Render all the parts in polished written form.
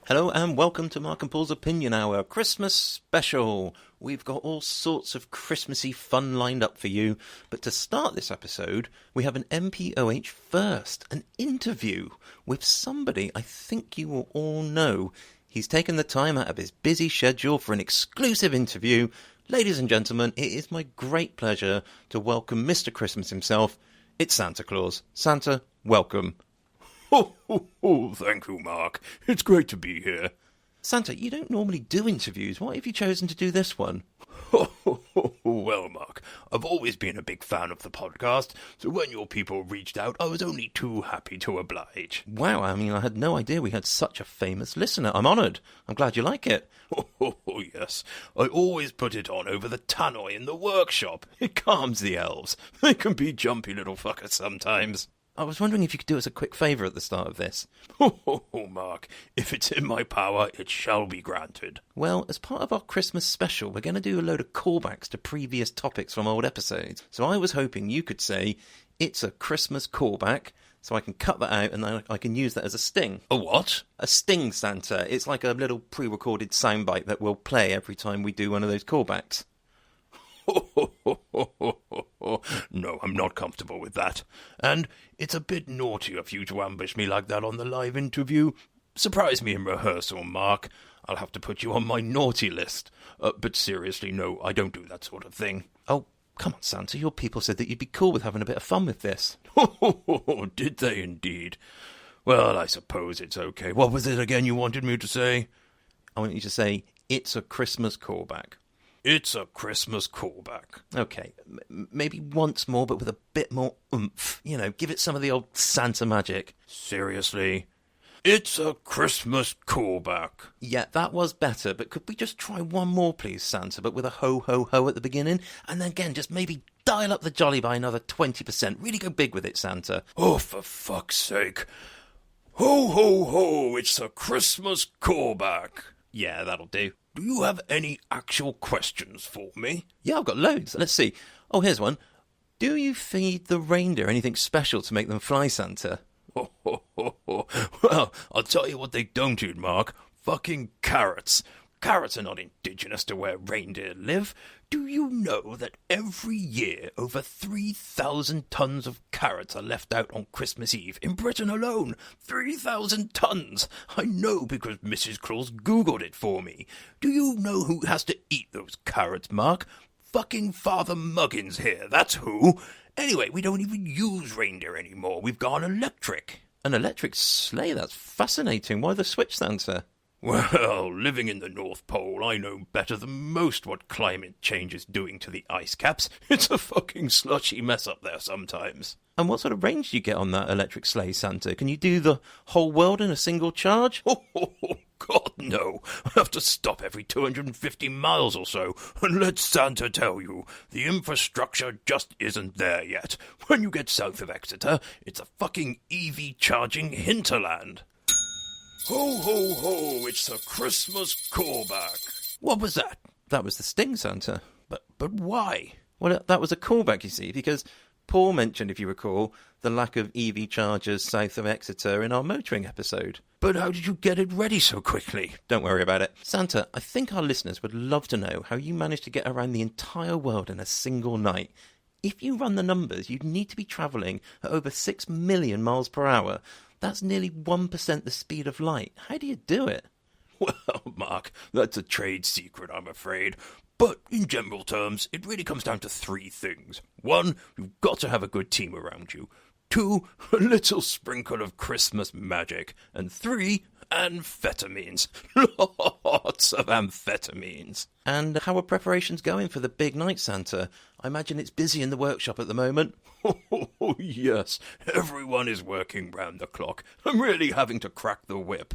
Hello and welcome to Mark and Paul's Opinion Hour Christmas special. We've got all sorts of Christmassy fun lined up for you, but to start this episode, we have an MPOH first, an interview with somebody I think you will all know. He's taken the time out of his busy schedule for an exclusive interview. Ladies and gentlemen, it is my great pleasure to welcome Mr. Christmas himself. It's Santa Claus. Santa, welcome. Thank you, Mark. It's great to be here. Santa, you don't normally do interviews. Why have you chosen to do this one? Well, Mark, I've always been a big fan of the podcast, so when your people reached out, I was only too happy to oblige. Wow, I had no idea we had such a famous listener. I'm honoured. I'm glad you like it. Yes. I always put it on over the tannoy in the workshop. It calms the elves. They can be jumpy little fuckers sometimes. I was wondering if you could do us a quick favour at the start of this. Mark, if it's in my power, it shall be granted. Well, as part of our Christmas special, we're going to do a load of callbacks to previous topics from old episodes. So I was hoping you could say, it's a Christmas callback, so I can cut that out and then I can use that as a sting. A what? A sting, Santa. It's like a little pre-recorded soundbite that we'll play every time we do one of those callbacks. No, I'm not comfortable with that. And it's a bit naughty of you to ambush me like that on the live interview. Surprise me in rehearsal, Mark. I'll have to put you on my naughty list. But seriously, no, I don't do that sort of thing. Oh, come on, Santa. Your people said that you'd be cool with having a bit of fun with this. Did they indeed? Well, I suppose it's okay. What was it again you wanted me to say? I want you to say, it's a Christmas callback. It's a Christmas callback. Okay, maybe once more, but with a bit more oomph. You know, give it some of the old Santa magic. Seriously? It's a Christmas callback. Yeah, that was better, but could we just try one more, please, Santa, but with a ho-ho-ho at the beginning? And then again, just maybe dial up the jolly by another 20%. Really go big with it, Santa. Oh, for fuck's sake. Ho, ho, ho, it's a Christmas callback. Yeah, that'll do. Do you have any actual questions for me? Yeah, I've got loads. Let's see. Oh, here's one. Do you feed the reindeer anything special to make them fly, Santa? Well, I'll tell you what they don't eat, Mark. Fucking carrots. Carrots are not indigenous to where reindeer live. Do you know that every year over 3,000 tons of carrots are left out on Christmas Eve in Britain alone? 3,000 tons! I know because Mrs. Claus Googled it for me. Do you know who has to eat those carrots, Mark? Fucking Father Muggins here, that's who. Anyway, we don't even use reindeer anymore. We've gone electric. An electric sleigh? That's fascinating. Why the switch, Santa? Well, living in the North Pole, I know better than most what climate change is doing to the ice caps. It's a fucking slushy mess up there sometimes. And what sort of range do you get on that electric sleigh, Santa? Can you do the whole world in a single charge? Oh, God, no. I have to stop every 250 miles or so. And let Santa tell you, the infrastructure just isn't there yet. When you get south of Exeter, it's a fucking EV charging hinterland. Ho, ho, ho, it's a Christmas callback. What was that? That was the sting, Santa. But why? Well, that was a callback, you see, because Paul mentioned, if you recall, the lack of EV chargers south of Exeter in our motoring episode. But how did you get it ready so quickly? Don't worry about it. Santa, I think our listeners would love to know how you managed to get around the entire world in a single night. If you run the numbers, you'd need to be travelling at over 6 million miles per hour. That's nearly 1% the speed of light. How do you do it? Well, Mark, that's a trade secret, I'm afraid. But in general terms, it really comes down to three things. 1, you've got to have a good team around you. 2, a little sprinkle of Christmas magic. And 3, amphetamines. Lots of amphetamines. And how are preparations going for the big night, Santa? I imagine it's busy in the workshop at the moment. Oh, yes. Everyone is working round the clock. I'm really having to crack the whip.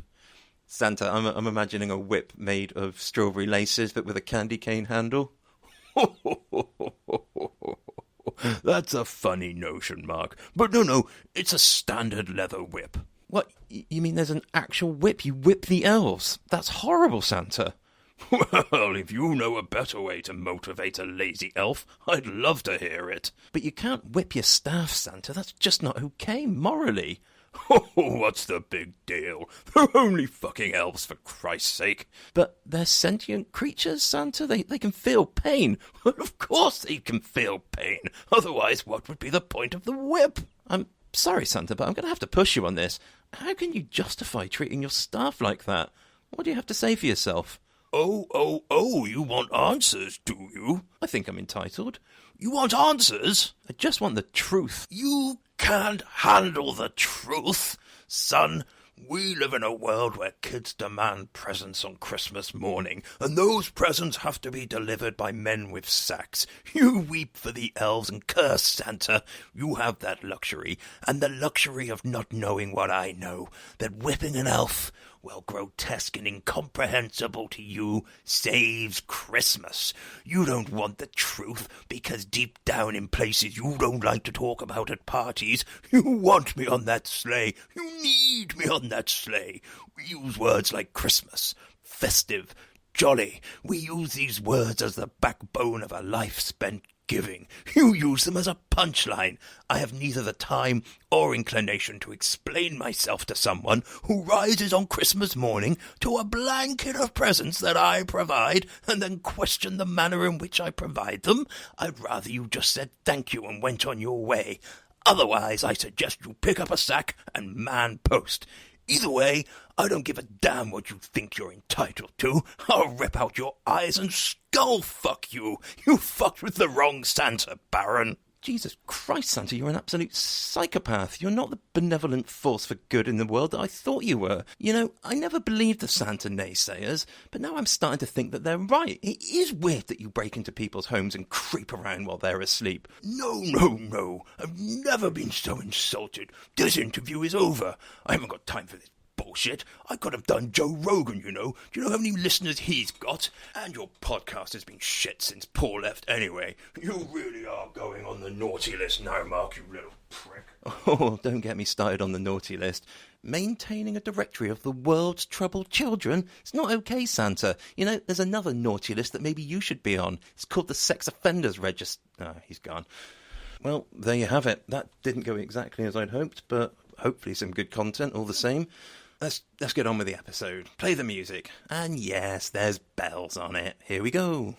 Santa, I'm imagining a whip made of strawberry laces but with a candy cane handle. That's a funny notion, Mark. But no, it's a standard leather whip. What? You mean there's an actual whip? You whip the elves? That's horrible, Santa. Well, if you know a better way to motivate a lazy elf, I'd love to hear it. But you can't whip your staff, Santa. That's just not okay, morally. Oh, what's the big deal? They're only fucking elves, for Christ's sake. But they're sentient creatures, Santa. They can feel pain. Well, of course they can feel pain. Otherwise, what would be the point of the whip? I'm sorry, Santa, but I'm going to have to push you on this. How can you justify treating your staff like that? What do you have to say for yourself? Oh, you want answers, do you? I think I'm entitled. You want answers? I just want the truth. You can't handle the truth. Son, we live in a world where kids demand presents on Christmas morning, and those presents have to be delivered by men with sacks. You weep for the elves and curse Santa. You have that luxury, and the luxury of not knowing what I know, that whipping an elf, well, grotesque and incomprehensible to you, saves Christmas. You don't want the truth, because deep down in places you don't like to talk about at parties, you want me on that sleigh. You need me on that sleigh. We use words like Christmas, festive, jolly. We use these words as the backbone of a life spent giving. You use them as a punchline. I have neither the time or inclination to explain myself to someone who rises on Christmas morning to a blanket of presents that I provide and then question the manner in which I provide them. I'd rather you just said thank you and went on your way. Otherwise, I suggest you pick up a sack and man post. Either way, I don't give a damn what you think you're entitled to. I'll rip out your eyes and skull fuck you. You fucked with the wrong Santa, Baron. Jesus Christ, Santa, you're an absolute psychopath. You're not the benevolent force for good in the world that I thought you were. You know, I never believed the Santa naysayers, but now I'm starting to think that they're right. It is weird that you break into people's homes and creep around while they're asleep. No. I've never been so insulted. This interview is over. I haven't got time for this bullshit. I could have done Joe Rogan, you know. Do you know how many listeners he's got? And your podcast has been shit since Paul left anyway. You really are going on the naughty list now, Mark, you little prick. Oh, don't get me started on the naughty list. Maintaining a directory of the world's troubled children? It's not okay, Santa. You know, there's another naughty list that maybe you should be on. It's called the Sex Offenders Register. Oh, he's gone. Well, there you have it. That didn't go exactly as I'd hoped, but hopefully some good content all the same. Let's get on with the episode. Play the music. And yes, there's bells on it. Here we go.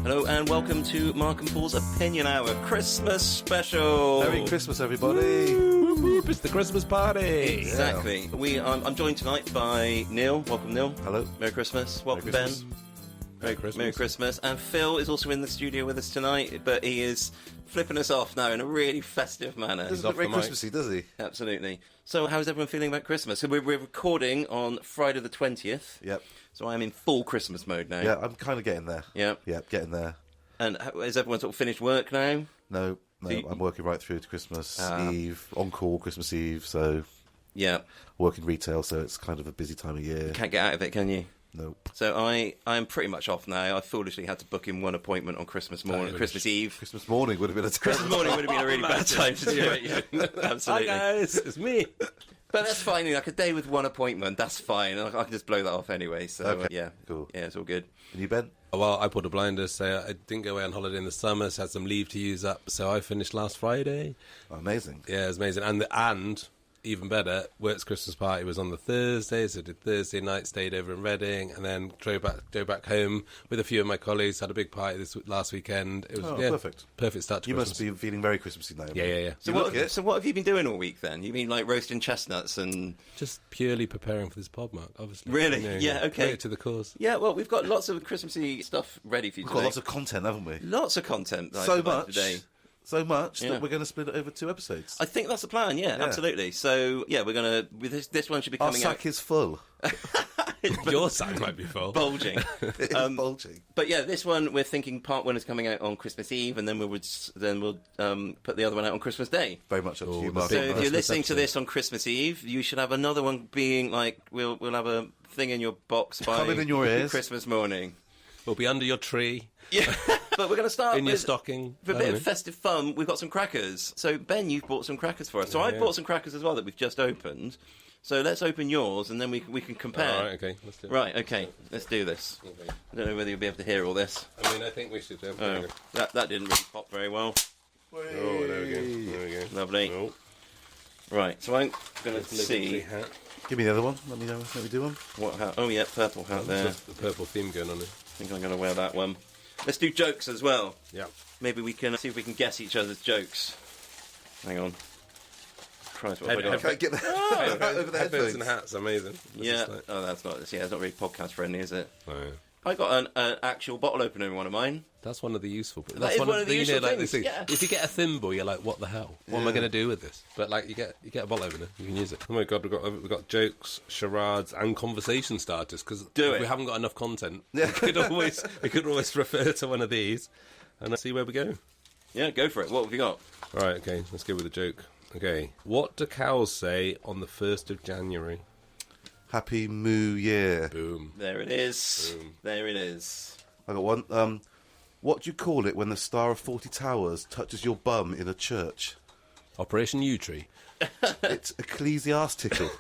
Hello and welcome to Mark and Paul's Opinion Hour Christmas special. Merry Christmas, everybody. Whoop, whoop, it's the Christmas party. Exactly. Yeah. I'm joined tonight by Neil. Welcome, Neil. Hello. Merry Christmas. Welcome, Merry Christmas. Ben. Merry Christmas. Merry Christmas. And Phil is also in the studio with us tonight, but he is flipping us off now in a really festive manner. Doesn't look very Christmassy, does he? Absolutely. So how's everyone feeling about Christmas? So we're recording on Friday the 20th. Yep. So I'm in full Christmas mode now. Yeah, I'm kind of getting there. Yep. Yep, getting there. And has everyone sort of finished work now? No, I'm working right through to Christmas Eve, on call Christmas Eve, so Yeah. working retail, so it's kind of a busy time of year. Can't get out of it, can you? Nope. So I'm pretty much off now. I foolishly had to book in one appointment on Christmas morning, Christmas Eve. Christmas morning would have been a Christmas terrible morning would have been a really bad time to do it. Yeah. Absolutely. Hi guys, it's me. But that's fine. Like a day with one appointment, that's fine. I can just blow that off anyway. So Okay, yeah, cool. Yeah, it's all good. And you, Ben? Well, I pulled a blinder, so I didn't go away on holiday in the summer, so I had some leave to use up, so I finished last Friday. Oh, amazing. Yeah, it was amazing. And even better, Work's Christmas party was on the Thursday, so I did Thursday night, stayed over in Reading, and then drove back home with a few of my colleagues, had a big party last weekend. It was perfect. Perfect start to You Christmas. must be feeling very Christmassy now. Yeah. So what have you been doing all week then? You mean like roasting chestnuts and Just purely preparing for this pod, Mark, obviously. Really? Yeah, okay. Right to the cause. yeah? Well, we've got lots of Christmassy stuff ready for you We've today. got lots of content, haven't we? Lots of content. that I So provided much. today. So much Yeah. that we're going to split it over 2 episodes. I think that's the plan. Yeah, Yeah. absolutely. So yeah, we're gonna with this one should be Our coming out sack is full. Your sack might be full. bulging. It is bulging. But yeah, this one we're thinking part 1 is coming out on Christmas Eve, and then we'll put the other one out on Christmas Day. Very much up to you, the Mark. So big if you're Christmas listening to episode. this on Christmas Eve, you should have another one being like we'll have a thing in your box by Coming in your ears. Christmas morning. We'll be under your tree, Yeah, but we're going to start in your with stocking. for a bit of festive fun. We've got some crackers. So Ben, you've bought some crackers for us. So I've bought some crackers as well that we've just opened. So let's open yours, and then we can compare. All right, okay, let's do it. Right, okay, let's do this. Okay. I don't know whether you'll be able to hear all this. I mean, I think we should. Oh, that didn't really pop very well. Oh, there we go. There we go. Lovely. Oh, Right, so I'm going to see. see Hat. Give me the other one. Let me know. Let me do one. what hat. Oh yeah, purple hat there. Just the purple theme going on there. I think I'm going to wear that one. Let's do jokes as well. Yeah. Maybe we can see if we can guess each other's jokes. Hang on. Christ, what have I got? Can't get the over the Headphones headphones. and hats, amazing. Yeah. Just like- Oh, that's not. Yeah, it's not really podcast friendly, is it? Oh, yeah. I got an actual bottle opener in one of mine. That's one of the useful. That is one of the you know, useful like, things, this thing. yeah. If you get a thimble, you're like, what the hell? What am I going to do with this? But like, you get a bottle opener, you can use it. Oh my god, we've got jokes, charades, and conversation starters because Do it. we haven't got enough content. We could always refer to one of these and see where we go. Yeah, go for it. What have you got? All right, okay, let's go with the joke. Okay, what do cows say on the 1st of January? Happy Moo Year. Boom. There it is. Boom. There it is. I got one. What do you call it when the Star of 40 Towers touches your bum in a church? Operation U-Tree. It's ecclesiastical.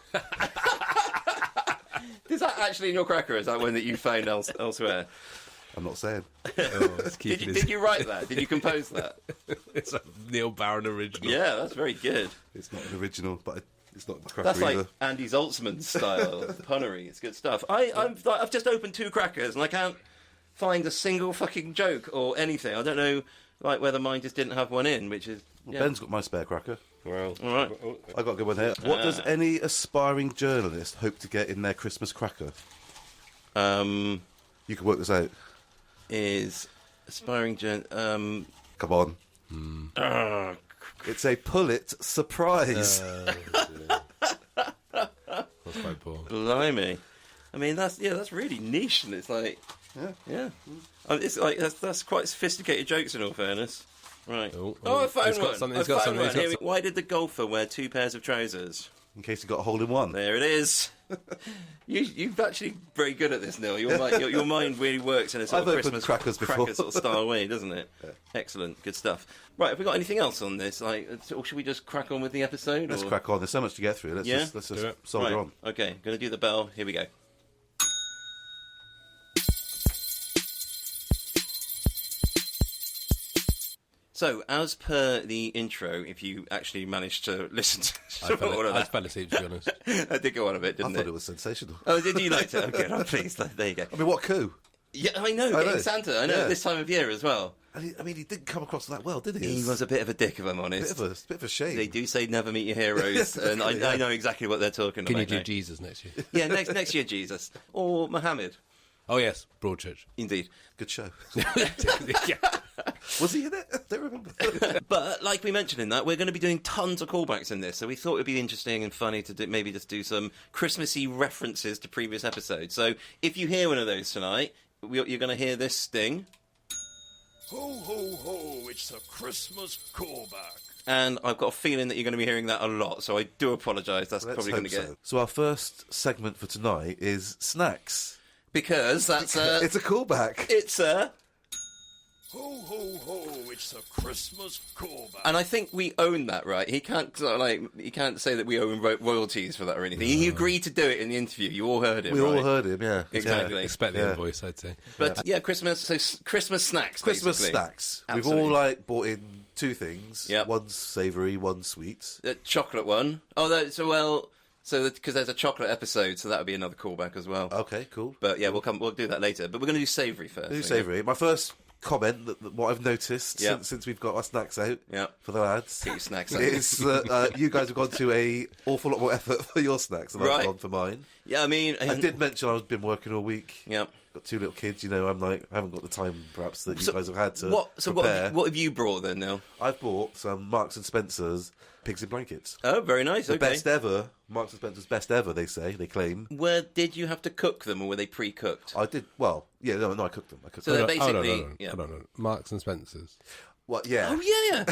Is that actually in your cracker? Or is that one that you found elsewhere? I'm not saying. Oh, let's keep Did you write that? Did you compose that? It's a Neil Barron original. Yeah, that's very good. It's not an original, but it's not the cracker That's like either. Andy Zaltzman's style punnery. It's good stuff. I've just opened 2 crackers and I can't find a single fucking joke or anything. I don't know, like whether mine just didn't have one in, which is yeah. Ben's got my spare cracker. Well, All right. I got a good one here. What does any aspiring journalist hope to get in their Christmas cracker? You can work this out. Is aspiring Come on. Oh, It's a Pullet surprise. that's quite poor. blimey. I mean, that's really niche, and it's like, yeah. It's like that's quite sophisticated jokes in all fairness. Right. Oh, I found he's got one. something, I he's got found something, one. he's got Here we- something. Why did the golfer wear 2 pairs of trousers? In case you got a hole in one. There it is. You're actually very good at this, Neil. Your mind really works in a sort I've of opened Christmas crackers before. cracker sort of style way, doesn't it? Excellent, good stuff. Right, have we got anything else on this? Like, or should we just crack on with the episode? Let's or? crack on. There's so much to get through. Let's Yeah? just Do it. soldier Right, on. okay, going to do the bell. Here we go. So, as per the intro, if you actually managed to listen to all of I that, fell asleep, to be honest. I did go on a bit, I didn't thought it? it was sensational. Oh, did you like it? Oh, good. I'm pleased. There you go. I mean, what coup? Yeah, I know. I Getting know. Santa. I know. Yeah. This time of year as well. And he didn't come across that well, did he? He was a bit of a dick, if I'm a honest. bit of a shame. They do say never meet your heroes, and I know exactly what they're talking Can about. you do now. Jesus next year? Yeah, next year, Jesus. Or Mohammed. Oh, yes, Broadchurch. Indeed. Good show. Yeah. Was he in it? I don't remember. But, like we mentioned in that, we're going to be doing tons of callbacks in this, so we thought it would be interesting and funny to maybe just do some Christmassy references to previous episodes. So, if you hear one of those tonight, you're going to hear this sting. Ho, ho, ho, it's a Christmas callback. And I've got a feeling that you're going to be hearing that a lot, so I do apologise. That's Let's probably going hope to get... so. So our first segment for tonight is snacks. Because that's a... It's a callback. It's a... Ho, ho, ho, it's a Christmas callback. And I think we own that, right? He can't he can't say that we owe him royalties for that or anything. He agreed to do it in the interview. You all heard him. We right? all heard him, yeah. Exactly. Expect the Yeah. invoice, I'd say. But yeah, Christmas. So Christmas snacks. Christmas basically. snacks. Absolutely. We've all bought in 2 things. Yep. One's savoury, one's sweet. The chocolate one. Oh, because there's a chocolate episode, so that would be another callback as well. Okay, cool. But yeah, we'll do that later. But we're going to do savoury first. Do savoury. My first comment, that what I've noticed Yep. since we've got our snacks out Yep. for the lads, Get your snacks out. is that you guys have gone to a awful lot more effort for your snacks than Right. I've gone for mine. Yeah, I mean, I did mention I've been working all week. Yeah. Got 2 little kids, I'm like, I haven't got the time perhaps that you guys have had to What prepare. what have you brought then, Neil? I've bought some Marks and Spencer's pigs in blankets. Oh, very nice. The Okay. best ever, Marks and Spencer's best ever, they claim. Where did you have to cook them, or were they pre-cooked? I did, no, I cooked them. So they're Hold on, basically, hold on, yeah. hold on. Marks and Spencer's. What, yeah. Oh yeah.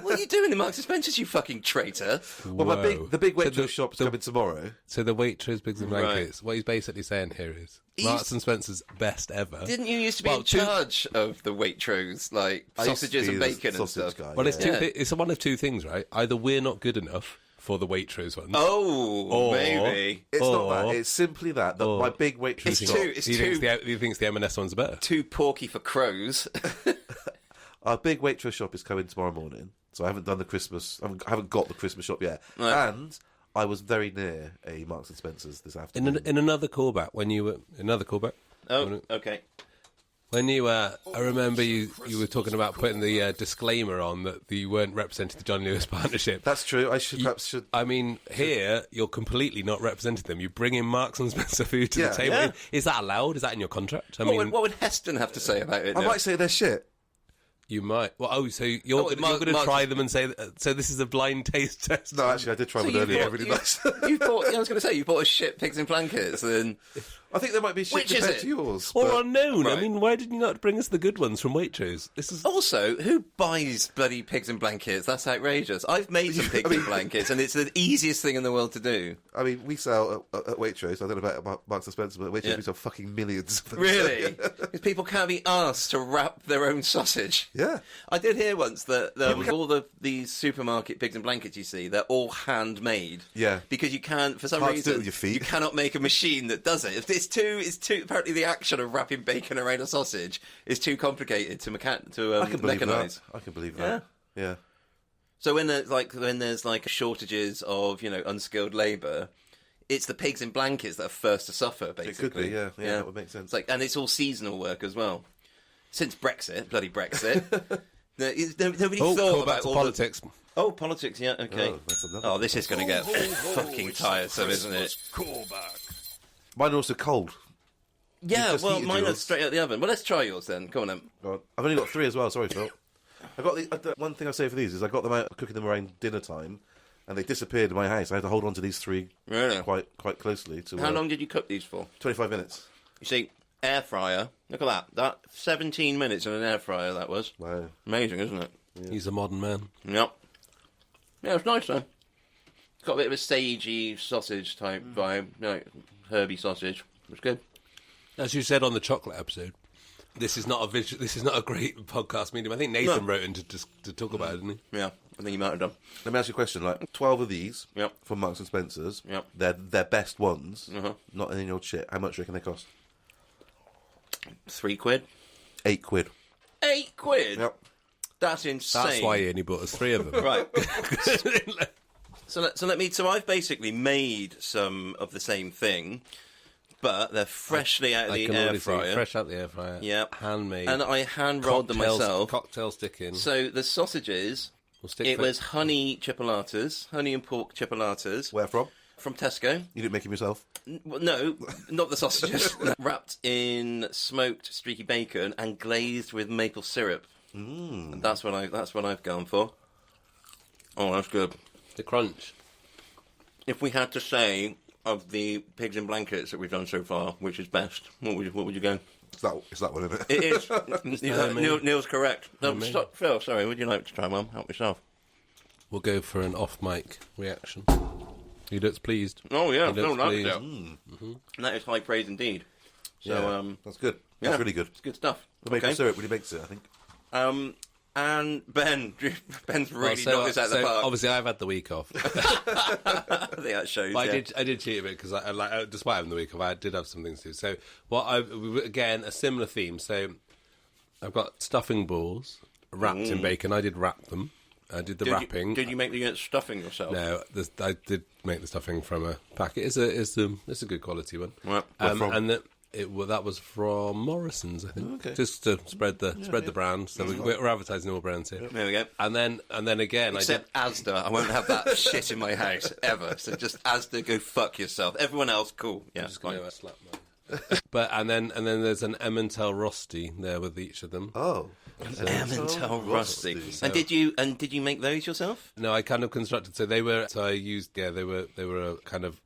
What are you doing in Marks and Spencer's, you fucking traitor? Well, the big Waitrose the- shop's the- coming tomorrow. So the Waitrose Pigs and Right. Blankets, what he's basically saying here is He's- Marks and Spencer's best ever. Didn't you used to be Well, in two- charge of the Waitrose, like I used to sausages be and the bacon and sausage stuff? guy, Well, it's yeah. it's one of 2 things, right? Either we're not good enough for the Waitrose ones. Oh, maybe. It's not that. It's simply that my big Waitrose shop. He thinks the M&S one's better. Too porky for crows. Our big Waitrose shop is coming tomorrow morning, so I haven't done the Christmas. I haven't got the Christmas shop yet, and I was very near a Marks and Spencer's this afternoon. In another callback, when you were Oh, okay. When you, I remember you were talking about putting the disclaimer on that you weren't representing the John Lewis partnership. That's true. I should. I mean, here you're completely not representing them. You bring in Marks and Spencer food to the table. Yeah. Is that allowed? Is that in your contract? What would Heston have to say about it? I might say they're shit. You might. Well, so you're going to try them and say, so this is a blind taste test? No, actually, I did try one earlier. Really nice. You bought. I was going to say you bought a shit pigs in blankets, and I think they might be shit Which is compared it? to yours. Or but- unknown. Right. I mean, why did you not bring us the good ones from Waitrose? This is also, who buys bloody pigs in blankets? That's outrageous. I've made some pigs in blankets, and it's the easiest thing in the world to do. I mean, we sell at Waitrose. I don't know about Marks and Spencer, but at Waitrose we sell fucking millions of them. Really? Because people can't be asked to wrap their own sausage. Yeah. I did hear once that all these supermarket pigs and blankets you see, they're all handmade. Yeah. Because you can't, for some Can't do reason, it with your feet. you cannot make a machine that does it. It's too. Apparently, the action of wrapping bacon around a sausage is too complicated to I can believe mechanise. that. I can believe that. Yeah. So when there's shortages of unskilled labour, it's the pigs in blankets that are first to suffer. Basically, It could be. Yeah. That would make sense. And it's all seasonal work as well. Since bloody Brexit, nobody thought call about back to all politics. Politics. Yeah, okay. that's another This is going to get fucking tiresome, isn't it? Callback. Mine are also cold. Yeah, just well, heated mine are yours. straight out the oven. Well, let's try yours then. Come on then. Go on. I've only got 3 as well. Sorry, Phil. I got the one thing I say for these is I got them out cooking them around dinner time, and they disappeared in my house. I had to hold on to these 3 Really? quite closely. To How long did you cook these for? 25 minutes. You see, air fryer. Look at that. That 17 minutes in an air fryer. That was Wow. amazing, isn't it? He's a modern man. Yep. Yeah, it's nice though. It's got a bit of a sagey sausage type vibe, herby sausage. It's good. As you said on the chocolate episode, this is not a great podcast medium. I think Nathan wrote in to talk about it, didn't he? Yeah, I think you might have done. Let me ask you a question. Like 12 of these Yep. from Marks and Spencer's. Yep. They're their best ones. Uh-huh. Not any old shit. How much do you reckon they cost? £3. £8. £8? Yep. That's insane. That's why he only bought us 3 of them. Right. So I've basically made some of the same thing, but they're freshly out of the air fryer. Fresh out the air fryer. Yeah. Handmade. And I hand rolled them myself. Cocktail sticking. So the sausages, it was honey chipolatas, honey and pork chipolatas. Where from? From Tesco. You didn't make them yourself? No, not the sausages. Wrapped in smoked streaky bacon and glazed with maple syrup. And that's what I've gone for. Oh, that's good. The crunch. If we had to say of the pigs in blankets that we've done so far, which is best, what would you go? It's that one, isn't it? It is. Neil's correct. No, stop, Phil, sorry, would you like to try one? Help yourself. We'll go for an off-mic reaction. He looks pleased. Oh, yeah, He Phil looks likes pleased. it. That is high praise indeed. So, that's good. That's really good. It's good stuff. The maple syrup really makes it, I think. And Ben's really Well, knocked this out of the park. Obviously, I've had the week off. I think that shows. But yeah. I did cheat a bit because despite having the week off, I did have some things to do. So, again, a similar theme. So, I've got stuffing balls wrapped in bacon. I did wrap them. I did the wrapping. Did you make the stuffing yourself? No, I did make the stuffing from a packet. It's a good quality one. Right. And that was from Morrison's, I think. Okay. Just to spread the brand. So we're advertising all brands here. There we go. And then again, Except Asda, I won't have that shit in my house ever. So just Asda, go fuck yourself. Everyone else, cool. Yeah, just fine. gonna slap mine. But and then there's an Emmental Rosti there with each of them. Oh. Emmental Rusty. Rusty. And did you make those yourself? No, I kind of constructed. So they were. So I used. Yeah, they were a kind of.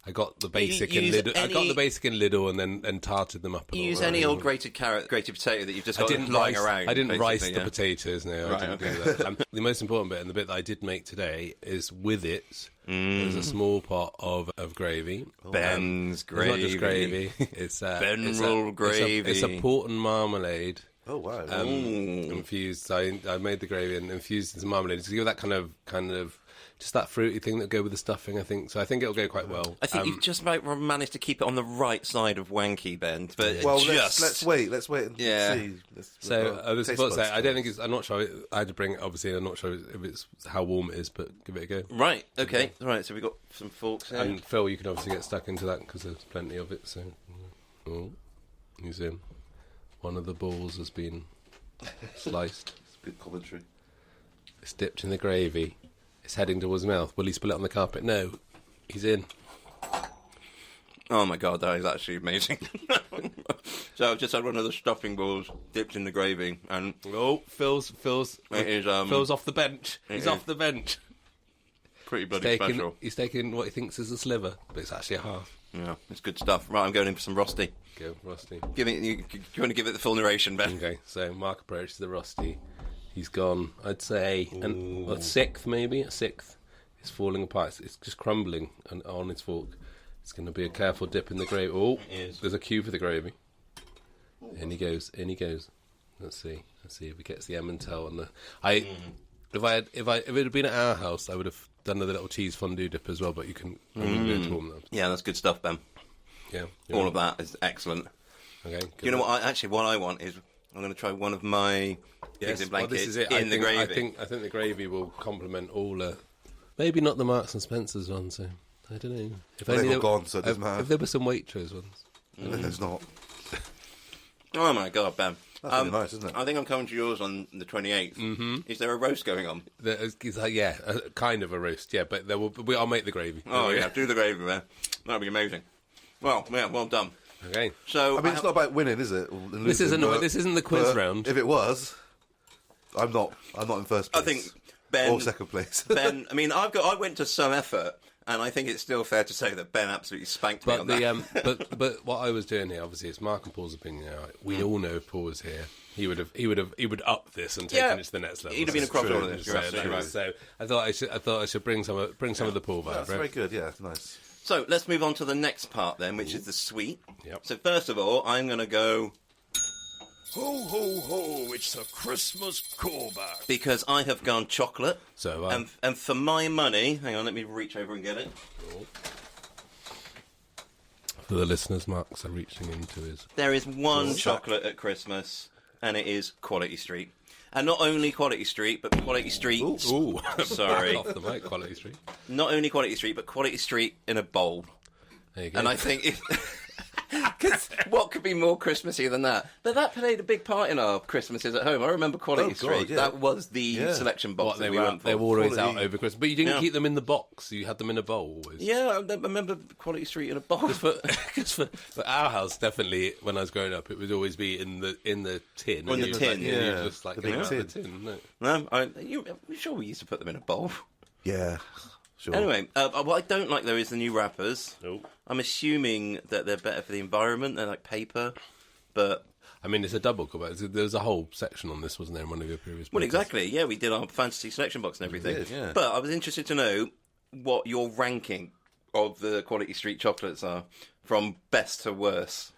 I got the basic in Lidl. I got the basic in Lidl and then tarted them up. You use any old grated carrot, grated potato that you've just got lying around. I didn't rice basically, the yeah. potatoes. No, I didn't do that. The most important bit, and the bit that I did make today, is with it. There's a small pot of gravy. Ben's It's not just gravy. gravy. It's Benroll gravy. It's a port and marmalade. Oh, wow. Infused. So I made the gravy and infused into marmalade to give that kind of just that fruity thing that'll go with the stuffing, I think. So I think it'll go quite well. I think you've just about managed to keep it on the right side of wanky, Ben. But Well, just... let's wait and see. So I was taste supposed to buds say, I don't think it's. I'm not sure. I had to bring it. Obviously, I'm not sure if it's how warm it is, but give it a go. Right. Okay. Right. So we've got some forks here. And Phil, you can obviously get stuck into that because there's plenty of it. So, he's in. One of the balls has been sliced. It's good commentary. It's dipped in the gravy. It's heading towards his mouth. Will he spill it on the carpet? No. He's in. Oh my god, that is actually amazing. So I've just had one of the stuffing balls dipped in the gravy, and Phil's it is Phil's off the bench. He's off the bench. pretty bloody special. He's taking what he thinks is a sliver, but it's actually a half. Yeah, it's good stuff. Right, I'm going in for some Rosti. Go, Rusty. You want to give it the full narration, Ben? Okay, so Mark approaches the Rusty. He's gone, I'd say, a sixth maybe, a sixth. It's falling apart. It's just crumbling on its fork. It's going to be a careful dip in the gravy. Oh, there's a cue for the gravy. In he goes. Let's see if he gets the Emmental and the. If it had been at our house, I would have done the little cheese fondue dip as well. But you can only do it to warm them. Yeah, that's good stuff, Ben. Yeah, All of that is excellent. Okay. You know what? What I want is I'm going to try one of my pigs in blankets this is it. in the gravy. I think the gravy will complement all. Maybe not the Marks and Spencers one. So I don't know. If They've all gone, so it doesn't matter. If there were some Waitrose ones. There's not. Oh my god, Ben. That's really nice, isn't it? I think I'm coming to yours on the 28th. Mm-hmm. Is there a roast going on? It's like, kind of a roast, yeah. But I'll make the gravy. Oh yeah, do the gravy, man. That'd be amazing. Well, yeah, well done. Okay. So I mean, it's not about winning, is it? This isn't the quiz round. If it was, I'm not in first place. I think Ben or second place. Ben, I mean, I went to some effort, and I think it's still fair to say that Ben absolutely spanked me on that. But what I was doing here, obviously, it's Mark and Paul's opinion. Right? We all know if Paul was here, he would have upped this and taken it to the next level. He'd have been across all of this. You're absolutely right. So I thought I should bring some of the Paul vibe. That's very good. Yeah, nice. So let's move on to the next part then, which is the sweet. Yep. So first of all, I'm going to go Ho, ho, ho, it's the Christmas callback. because I have gone chocolate. So And for my money, hang on, let me reach over and get it. for the listeners, Mark's are reaching into his. There is one chocolate at Christmas, and it is Quality Street. And not only Quality Street, but Quality Street. Ooh, Sorry. off the mic, Quality Street. Not only Quality Street, but Quality Street in a bowl. There you go. And I think because what could be more Christmassy than that? But that played a big part in our Christmases at home. I remember Quality Street. yeah. That was the selection box they we were went for. always Quality. out over Christmas, but you didn't keep them in the box. You had them in a bowl. Always. Yeah, I remember Quality Street in a bowl. Because for our house, definitely when I was growing up, it would always be in the tin. In the tin, you yeah. just like The big the tin. tin. No. No, I'm sure we used to put them in a bowl. Yeah, sure. Anyway, what I don't like though is the new wrappers. Nope. I'm assuming that they're better for the environment. They're like paper, but I mean, it's a double callback. There was a whole section on this, wasn't there, in one of your previous well, podcasts? exactly. Yeah, we did our fantasy selection box and everything. did, yeah. But I was interested to know what your ranking of the Quality Street chocolates are from best to worst.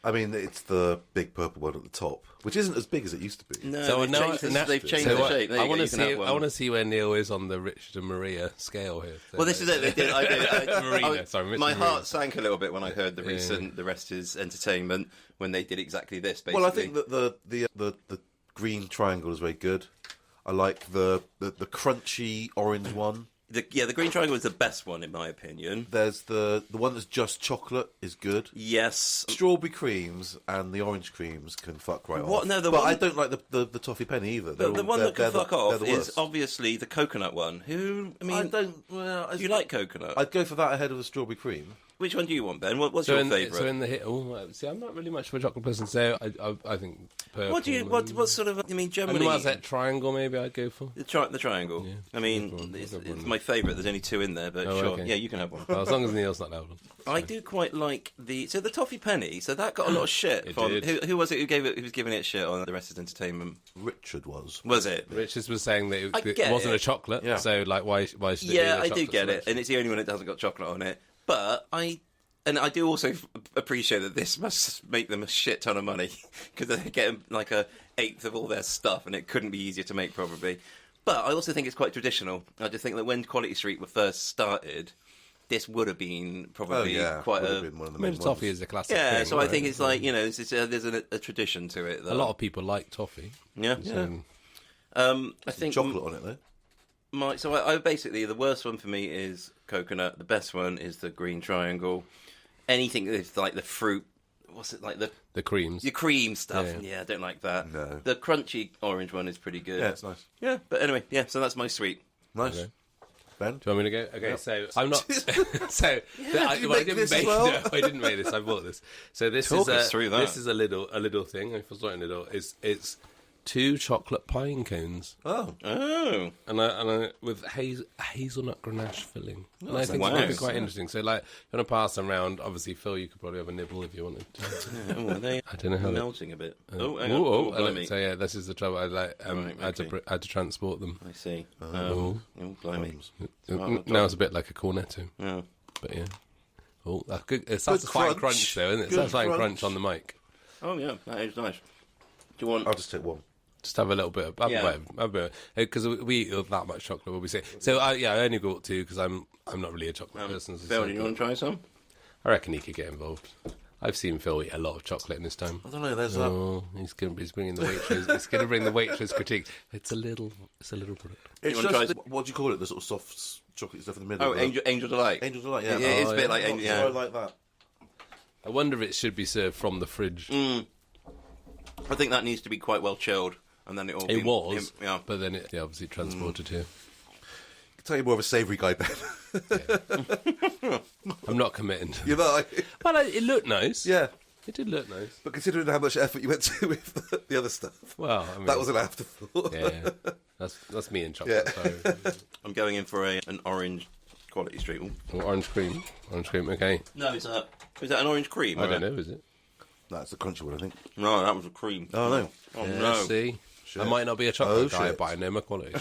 I mean, it's the big purple one at the top, which isn't as big as it used to be. No, So they've now- changed, now- they've changed so the what- shape. There you I go, want you to can see. have one. I want to see where Neil is on the Richard and Maria scale here. So Well, this is it. They did. Marina, sorry, Richard my Marina. heart sank a little bit when I heard the recent "The Rest Is Entertainment" when they did exactly this. Basically, Well, I think that the green triangle is very good. I like the crunchy orange one. the green triangle is the best one in my opinion. There's the one that's just chocolate is good. Yes. Strawberry creams and the orange creams can fuck right What? off. No, the but one- I don't like the toffee penny either. The one that can fuck off they're the is worst. obviously the coconut one. Who? I mean, I don't. Well, do you like coconut? I'd go for that ahead of the strawberry cream. Which one do you want, Ben? What's So your in, favourite? so in the hit, see, I'm not really much of a chocolate person, so I think purple. What do you? What sort of? I mean, And generally, what's that triangle? Maybe I'd go for. the triangle. Yeah. I mean, Go on, it's go on. my favourite. There's only two in there, but Oh, sure. okay. Yeah, you can have one. Well, as long as Neil's not loud. I do quite like the toffee penny. So that got a lot of shit It from did. who was it who gave it? Who was giving it shit on The Rest Is Entertainment? Richard was. Was it? Richards was saying that I it get wasn't it. a chocolate, Yeah. so like why should it be Yeah, a I do chocolate get it, selection? and it's the only one that hasn't got chocolate on it. But I do also appreciate that this must make them a shit ton of money because they're getting like a eighth of all their stuff, and it couldn't be easier to make probably. But I also think it's quite traditional. I just think that when Quality Street were first started, this would have been probably quite would a... have been one of the I mean, main toffee ones. is a classic Yeah, thing, so I right? think it's like, there's a tradition to it. Though. A lot of people like toffee. Yeah. So, I think... Chocolate on it, though. I basically, the worst one for me is coconut. The best one is the green triangle. Anything that's like the fruit... What's it like? the creams. Your cream stuff. Yeah. Yeah, I don't like that. No. The crunchy orange one is pretty good. Yeah, it's nice. Yeah, but anyway, so that's my sweet. Nice. Okay. Ben? Do you want me to go? Okay, so I'm not. So you make this as well? No, I didn't make this. I bought this. So this Talk is us through that. this is a little thing. If it's not a little, it's 2 chocolate pine cones, Oh. Oh. and I with hazelnut ganache filling. And I think nice. it's going to be quite interesting. So like, I'm going to pass them around. Obviously, Phil, you could probably have a nibble if you wanted to. Oh, are they I don't know how they- melting a bit? Oh, hang on. Ooh, Oh, oh, blimey. so yeah, this is the trouble. I Right, had to transport them. I see. Oh. Oh, blimey. Now it's a bit like a cornetto, Oh. but yeah. Oh, that's good. It's satisfying crunch, though, isn't it? Good Satisfying crunch. crunch on the mic. Oh, yeah, that is nice. Do you want... I'll just take one. Just have a little bit of, because we eat that much chocolate. What we say. So I only got 2 because I'm not really a chocolate person. as I Phil, said, do you want to try some? I reckon he could get involved. I've seen Phil eat a lot of chocolate in his time. I don't know, there's that. Oh, he's bringing the waitress. He's going to bring the waitress critique. It's a little product. It's wanna just, try- what do you call it? The sort of soft chocolate stuff in the middle. Oh, Angel Delight. Angel Delight, yeah. Yeah, it's a bit like Not Angel... so Yeah. like that. I wonder if it should be served from the fridge. I think that needs to be quite well chilled, and then it'll... It was, Yeah. but then it obviously transported here. I can tell you more of a savoury guy, Ben. I'm not committing. You know, Well, it looked nice. yeah. It did look nice. But considering how much effort you went to with the other stuff, Well, I mean, that was an afterthought. yeah. That's me in chocolate. Yeah. So. I'm going in for an orange Quality Street. Ooh. Orange cream. Okay. No, is that an orange cream? I don't know. Is it? That's the crunchy one, I think. No, that was a cream. Oh, no. Oh, Yeah, no. See, Shit. I might not be a chocolate Oh, guy, shit. but I know my quality.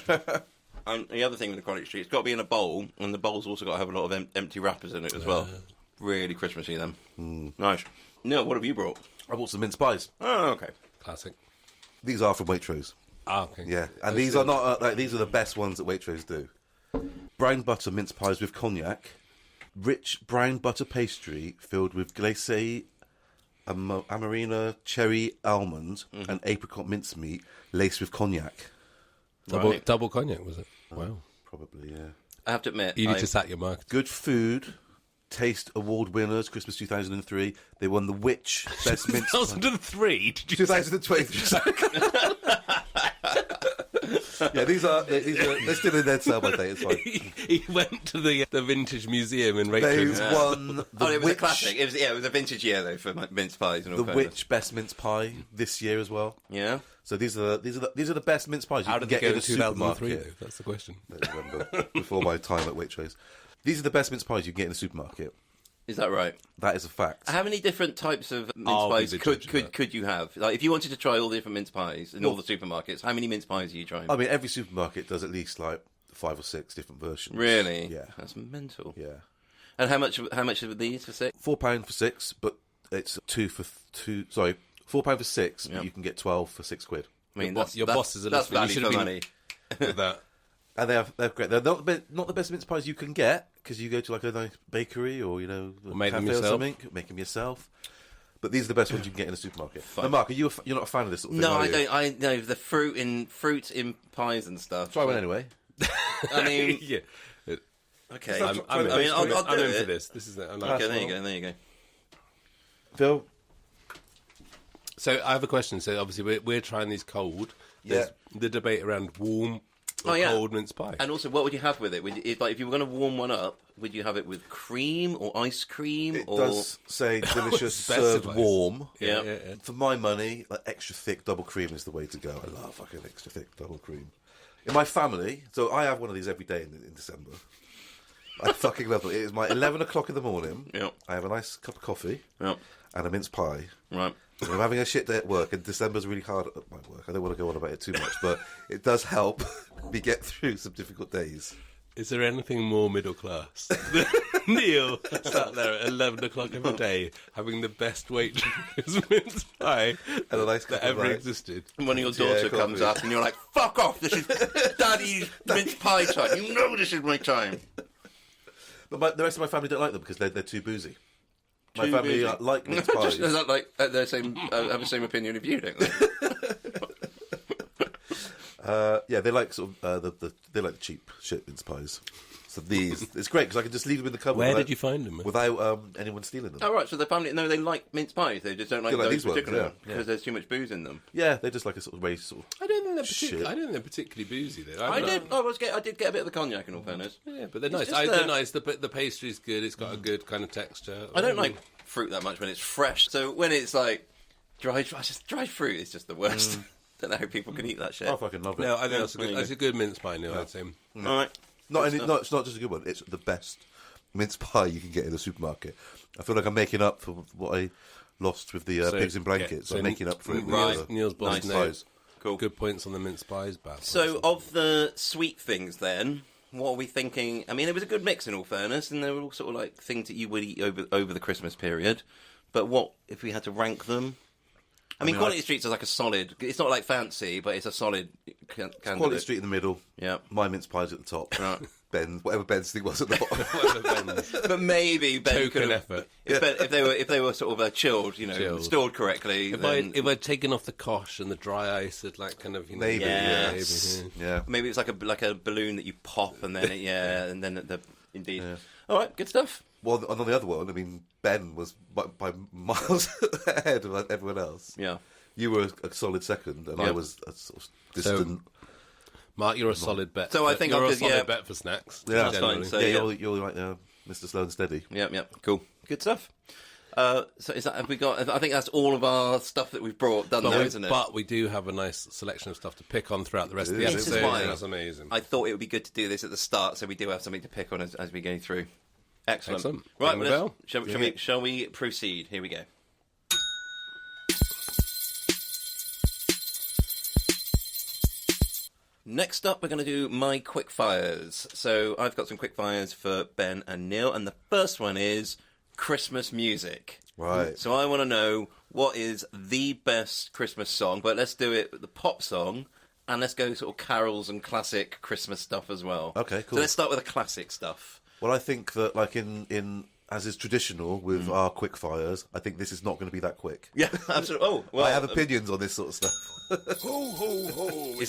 And the other thing with the Quality Street, it's got to be in a bowl, and the bowl's also got to have a lot of empty wrappers in it as well. Really Christmassy, then. Nice. No, what have you brought? I bought some mince pies. Oh, okay. Classic. These are from Waitrose. Ah, okay. Yeah. And these are not, these are the best ones that Waitrose do. Brown butter mince pies with cognac. Rich brown butter pastry filled with glacé, amarena, cherry almond, and apricot mincemeat laced with cognac. Right. Double cognac, was it? Wow. Probably, yeah. I have to admit, You need to sack your market. Good food. Taste Award winners, Christmas 2003. They won the Which Best Mince Pie. 2003? Did you 2023. Yeah, they're still in their sale by date. It's fine. He went to the vintage museum in They Rachel. won the Oh, it was Which, a classic. It was a vintage year though for mince pies and all the kinds Which Best Mince Pie this year as well. Yeah. So these are the best mince pies you How can did they get go in in a 2003? supermarket. Though? That's the question. I don't remember before my time at Waitrose. These are the best mince pies you can get in a supermarket. Is that right? That is a fact. How many different types of mince I'll be pies the judge of that. could you have? Like, if you wanted to try all the different mince pies in all the supermarkets, how many mince pies are you trying? I mean, every supermarket does at least like 5 or 6 different versions. Really? Yeah. That's mental. Yeah. And how much are these for $6? £4 for 6, but it's £4 for 6, Yep. but you can get 12 for £6. I mean, Your bosses are that's listening. You value should for have money. With that. And they're great. They're not the best mince pies you can get, because you go to like a nice bakery or, a make them cafe or yourself. something, make them yourself. But these are the best ones you can get in a supermarket. Now, Mark, you're not a fan of this sort of thing, No, are I you? don't. I know the fruit in pies and stuff. Try one anyway. I mean, Yeah. okay. Stop I mean, I'll do I'm in for it. this. This is it. Okay, there you go. Phil? So I have a question. So obviously we're trying these cold. There's the debate around warm or cold mince pie. And also, what would you have with it? If you were going to warm one up, would you have it with cream or ice cream? It or... does say delicious specifies. served warm. Yeah. For my money, like extra thick double cream is the way to go. I love fucking extra thick double cream. In my family, so I have one of these every day in December. I fucking love it. It is my 11 o'clock in the morning. Yep. I have a nice cup of coffee Yep. and a mince pie. Right. And I'm having a shit day at work, and December's really hard at my work. I don't want to go on about it too much, but it does help me get through some difficult days. Is there anything more middle class than Neil sat there at 11 o'clock every day having the best Waitrose mince pie And a nice cup that of ever rice. existed? And when your daughter comes coffee. up and you're like, fuck off, this is Daddy's mince pie time. You know this is my time. But the rest of my family don't like them because they're too boozy. My Too family boozy. like mince pies. Is that like have the same opinion of you, don't they? Yeah, they like sort of they like the cheap shit mince pies. So these, it's great because I can just leave them in the cupboard. Where without- did you find them? Without anyone stealing them. Oh right, so the family they like mince pies. They just don't like They like those these ones, particular yeah. ones because there's too much booze in them. Yeah, they're just like a sort of very sort of. I don't think they're Shit. I don't think they're particularly boozy though. I did get a bit of the cognac in all fairness. Yeah, but they're It's nice. just, They're nice. The pastry's good. It's got a good kind of texture. I don't like fruit that much when it's fresh. So when it's like dried fruit is just the worst. Don't know how people can eat that shit. I fucking love it. No, I think that's a there good. you That's a good mince pie, Neil. I'd say. All right. It's not just a good one. It's the best mince pie you can get in the supermarket. I feel like I'm making up for what I lost with the pigs in blankets. so I'm making up for it. with right. the Neil's boss mince knows. pies. Cool. Good points on the mince pies, bad. So of the sweet things, then what are we thinking? I mean, it was a good mix in all fairness, and they were all sort of like things that you would eat over the Christmas period. But what if we had to rank them? I mean, Quality Streets is like a solid. It's not like fancy, but it's a solid candidate. Quality Street in the middle. Yeah. My mince pies at the top. Right. Whatever Ben's thing was at the bottom. But maybe Ben Token could have, effort. if they were sort of chilled, Chilled. stored correctly. If I'd taken off the kosh and the dry ice, it'd like kind of Maybe, Yes. maybe, Yeah. Maybe it's like a balloon that you pop and then and then indeed. Yeah. All right, good stuff. Well, and on the other one, I mean, Ben was by miles ahead of everyone else. Yeah. You were a solid second, and I Yeah. was a sort of distant. Mark, you're a solid bet. So I think you're I'll a just- solid yeah. bet for snacks. Yeah, That's fine. So, yeah, yeah. you're like Mr. Slow and Steady. Yep, cool. Good stuff. So have we got? I think that's all of our stuff that we've brought done now, isn't it? But we do have a nice selection of stuff to pick on throughout the rest of the This is episode. why That's amazing. I thought it would be good to do this at the start, so we do have something to pick on as we go through. Excellent. Excellent. Right, Ring the well, bell. shall we proceed? Here we go. Next up, we're going to do my quick fires. So I've got some quick fires for Ben and Neil, and the first one is Christmas music. Right. So I want to know what is the best Christmas song, but let's do it with the pop song, and let's go sort of carols and classic Christmas stuff as well. Okay, cool. So let's start with the classic stuff. Well, I think that, like in as is traditional with our quick fires, I think this is not going to be that quick. Yeah, absolutely. Oh, well, I have opinions on this sort of stuff. Ho, ho, ho. Is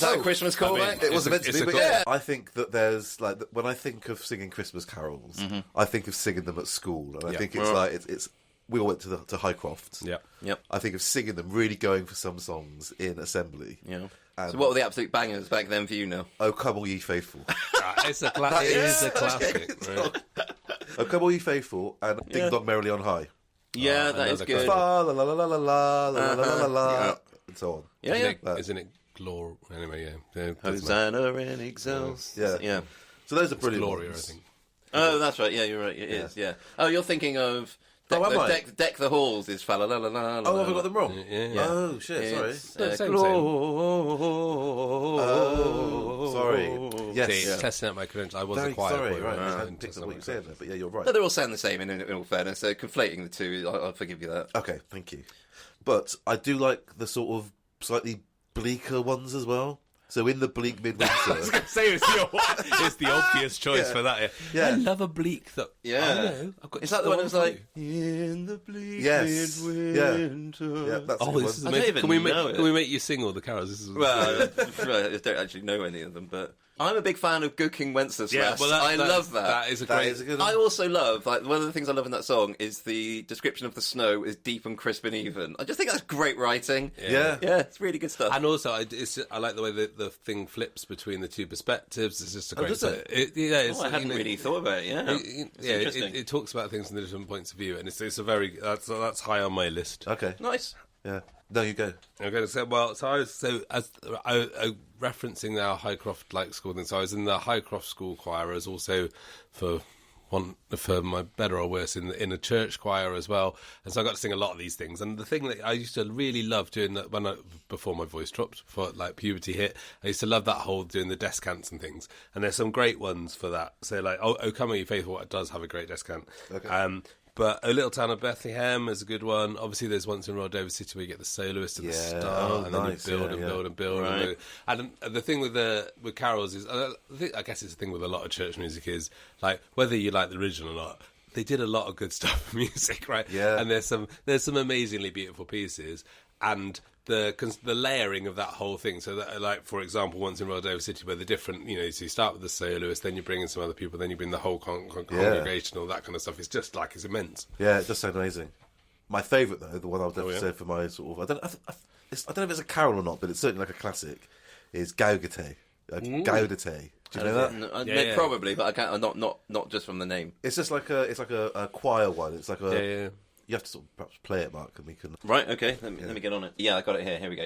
that a Christmas callback? It wasn't meant to it's be, a but call. yeah. I think that there's like when I think of singing Christmas carols, I think of singing them at school, and I Yeah. think it's like it's. We all went to Highcroft. Yeah. Yep. I think of singing them, really going for some songs in assembly. Yeah. And- So what were the absolute bangers back then for you, Neil? Oh, come all ye faithful. It's a classic. It is a classic. Right? Oh, come all ye faithful, and Ding Yeah. Dong Merrily on High. Yeah, that is another good. Fa la la la la la la la la la la, Yeah. and so on. Yeah, yeah. Isn't it glory? Anyway, yeah. Hosanna in excelsis. Yeah. Yeah. So those are brilliant Gloria, I ones. think. Oh, that's right. Yeah, you're right. It is. Yeah. Oh, you're thinking of Oh, am I? Deck the Halls is fa la la la la. Oh, have I got them wrong? Yeah. Oh shit! Sorry. It's, No, same. Oh, sorry. Yes. See, testing out my credentials. I was Very a quiet sorry. boy. Right. I I hadn't picked up what you said there, but yeah, you're right. No, they all sound the same in all fairness. So conflating the two, I'll forgive you that. Okay, thank you. But I do like the sort of slightly bleaker ones as well. So in the bleak midwinter, Say it's the obvious choice for that. Yeah. I love a bleak that. Yeah. I know. I've got Is that the one that was for like you. in the bleak Yes. midwinter? yeah, that's Oh, a good this is one. I don't amazing. even Can we know it. can we make you sing all the carols? This is Well, I don't actually know any of them, but I'm a big fan of Good King Wenceslas. I love that. That is a That great. is a good I one. also love, like, one of the things I love in that song is the description of the snow is deep and crisp and even. I just think that's great writing. Yeah. Yeah, it's really good stuff. And also, I like the way that the thing flips between the two perspectives. It's just a great. does it? Yeah, it's, I hadn't really thought about it, yeah. Yeah, interesting. it talks about things from the different points of view, and it's a very that's high on my list. Okay. Nice. Yeah. No, you go. I'm going to say, well, so as I referencing our Highcroft like school thing. So I was in the Highcroft school choir as also for one for my better or worse in a church choir as well, and so I got to sing a lot of these things. And the thing that I used to really love doing that before my voice dropped, before like puberty hit, I used to love that whole doing the descants and things. And there's some great ones for that. So like, "O Come Ye Faithful," it does have a great descant. Okay. But "O Little Town of Bethlehem" is a good one. Obviously, there's Once in Royal Dover City where you get the soloist at the start, and nice. then you build and build and build. Right. And the thing with carols is, I guess it's the thing with a lot of church music is, like, whether you like the original or not, they did a lot of good stuff for music, right? Yeah. And there's some amazingly beautiful pieces, and the layering of that whole thing. So that, like, for example, Once in Royal Dover City, where the different, so you start with the soloist, then you bring in some other people, then you bring the whole congregation, all that kind of stuff. It's just like, it's immense. Yeah, it does sound amazing. My favourite, though, the one I would definitely say for my sort of, I don't know if it's a carol or not, but it's certainly like a classic, is Gaudete. Gaudete. Do you know that? Yeah. Probably, but I can't. Not just from the name. It's just like a choir one. It's like a. Yeah. You have to sort of perhaps play it, Mark, and we can. Right. Okay. Let me get on it. Yeah, I got it here. Here we go.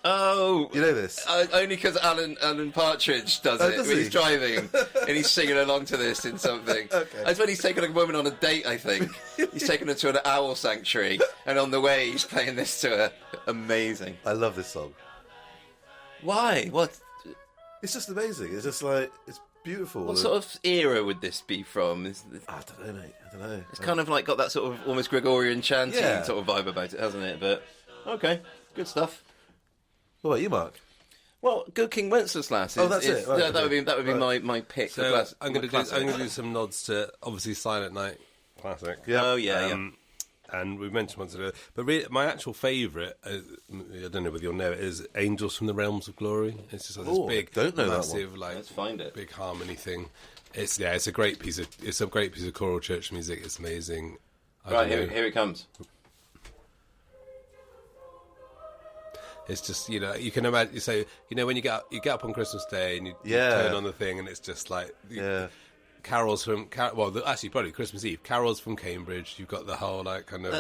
Oh, You know this? only because Alan Partridge does it does when he? he's driving, and he's singing along to this in something. Okay. That's when he's taking a woman on a date, I think. He's taking her to an owl sanctuary, and on the way he's playing this to her. Amazing. I love this song. Why? What It's just amazing. It's just like it's beautiful. what sort of era would this be from? I don't know, mate. I don't know. It's kind of like got that sort of almost Gregorian chanting Yeah. sort of vibe about it, hasn't it? But okay, good stuff. What about you, Mark? Well, Good King Wenceslas. Oh, that's it. Right, that would okay. be my pick. So I'm going to to do some nods to, obviously, Silent Night classic. Yeah. Oh yeah. And we mentioned once ago, but really, my actual favourite, I don't know whether you'll know it, is "Angels from the Realms of Glory." It's just like this Oh, big, don't know that massive, like, Let's find it. big harmony thing. It's a great piece of choral church music. It's amazing. Right, here it comes. It's just, you can imagine. So when you get up on Christmas Day and you Yeah. turn on the thing, and it's just like carols from actually probably Christmas Eve. Carols from Cambridge. You've got the whole like kind of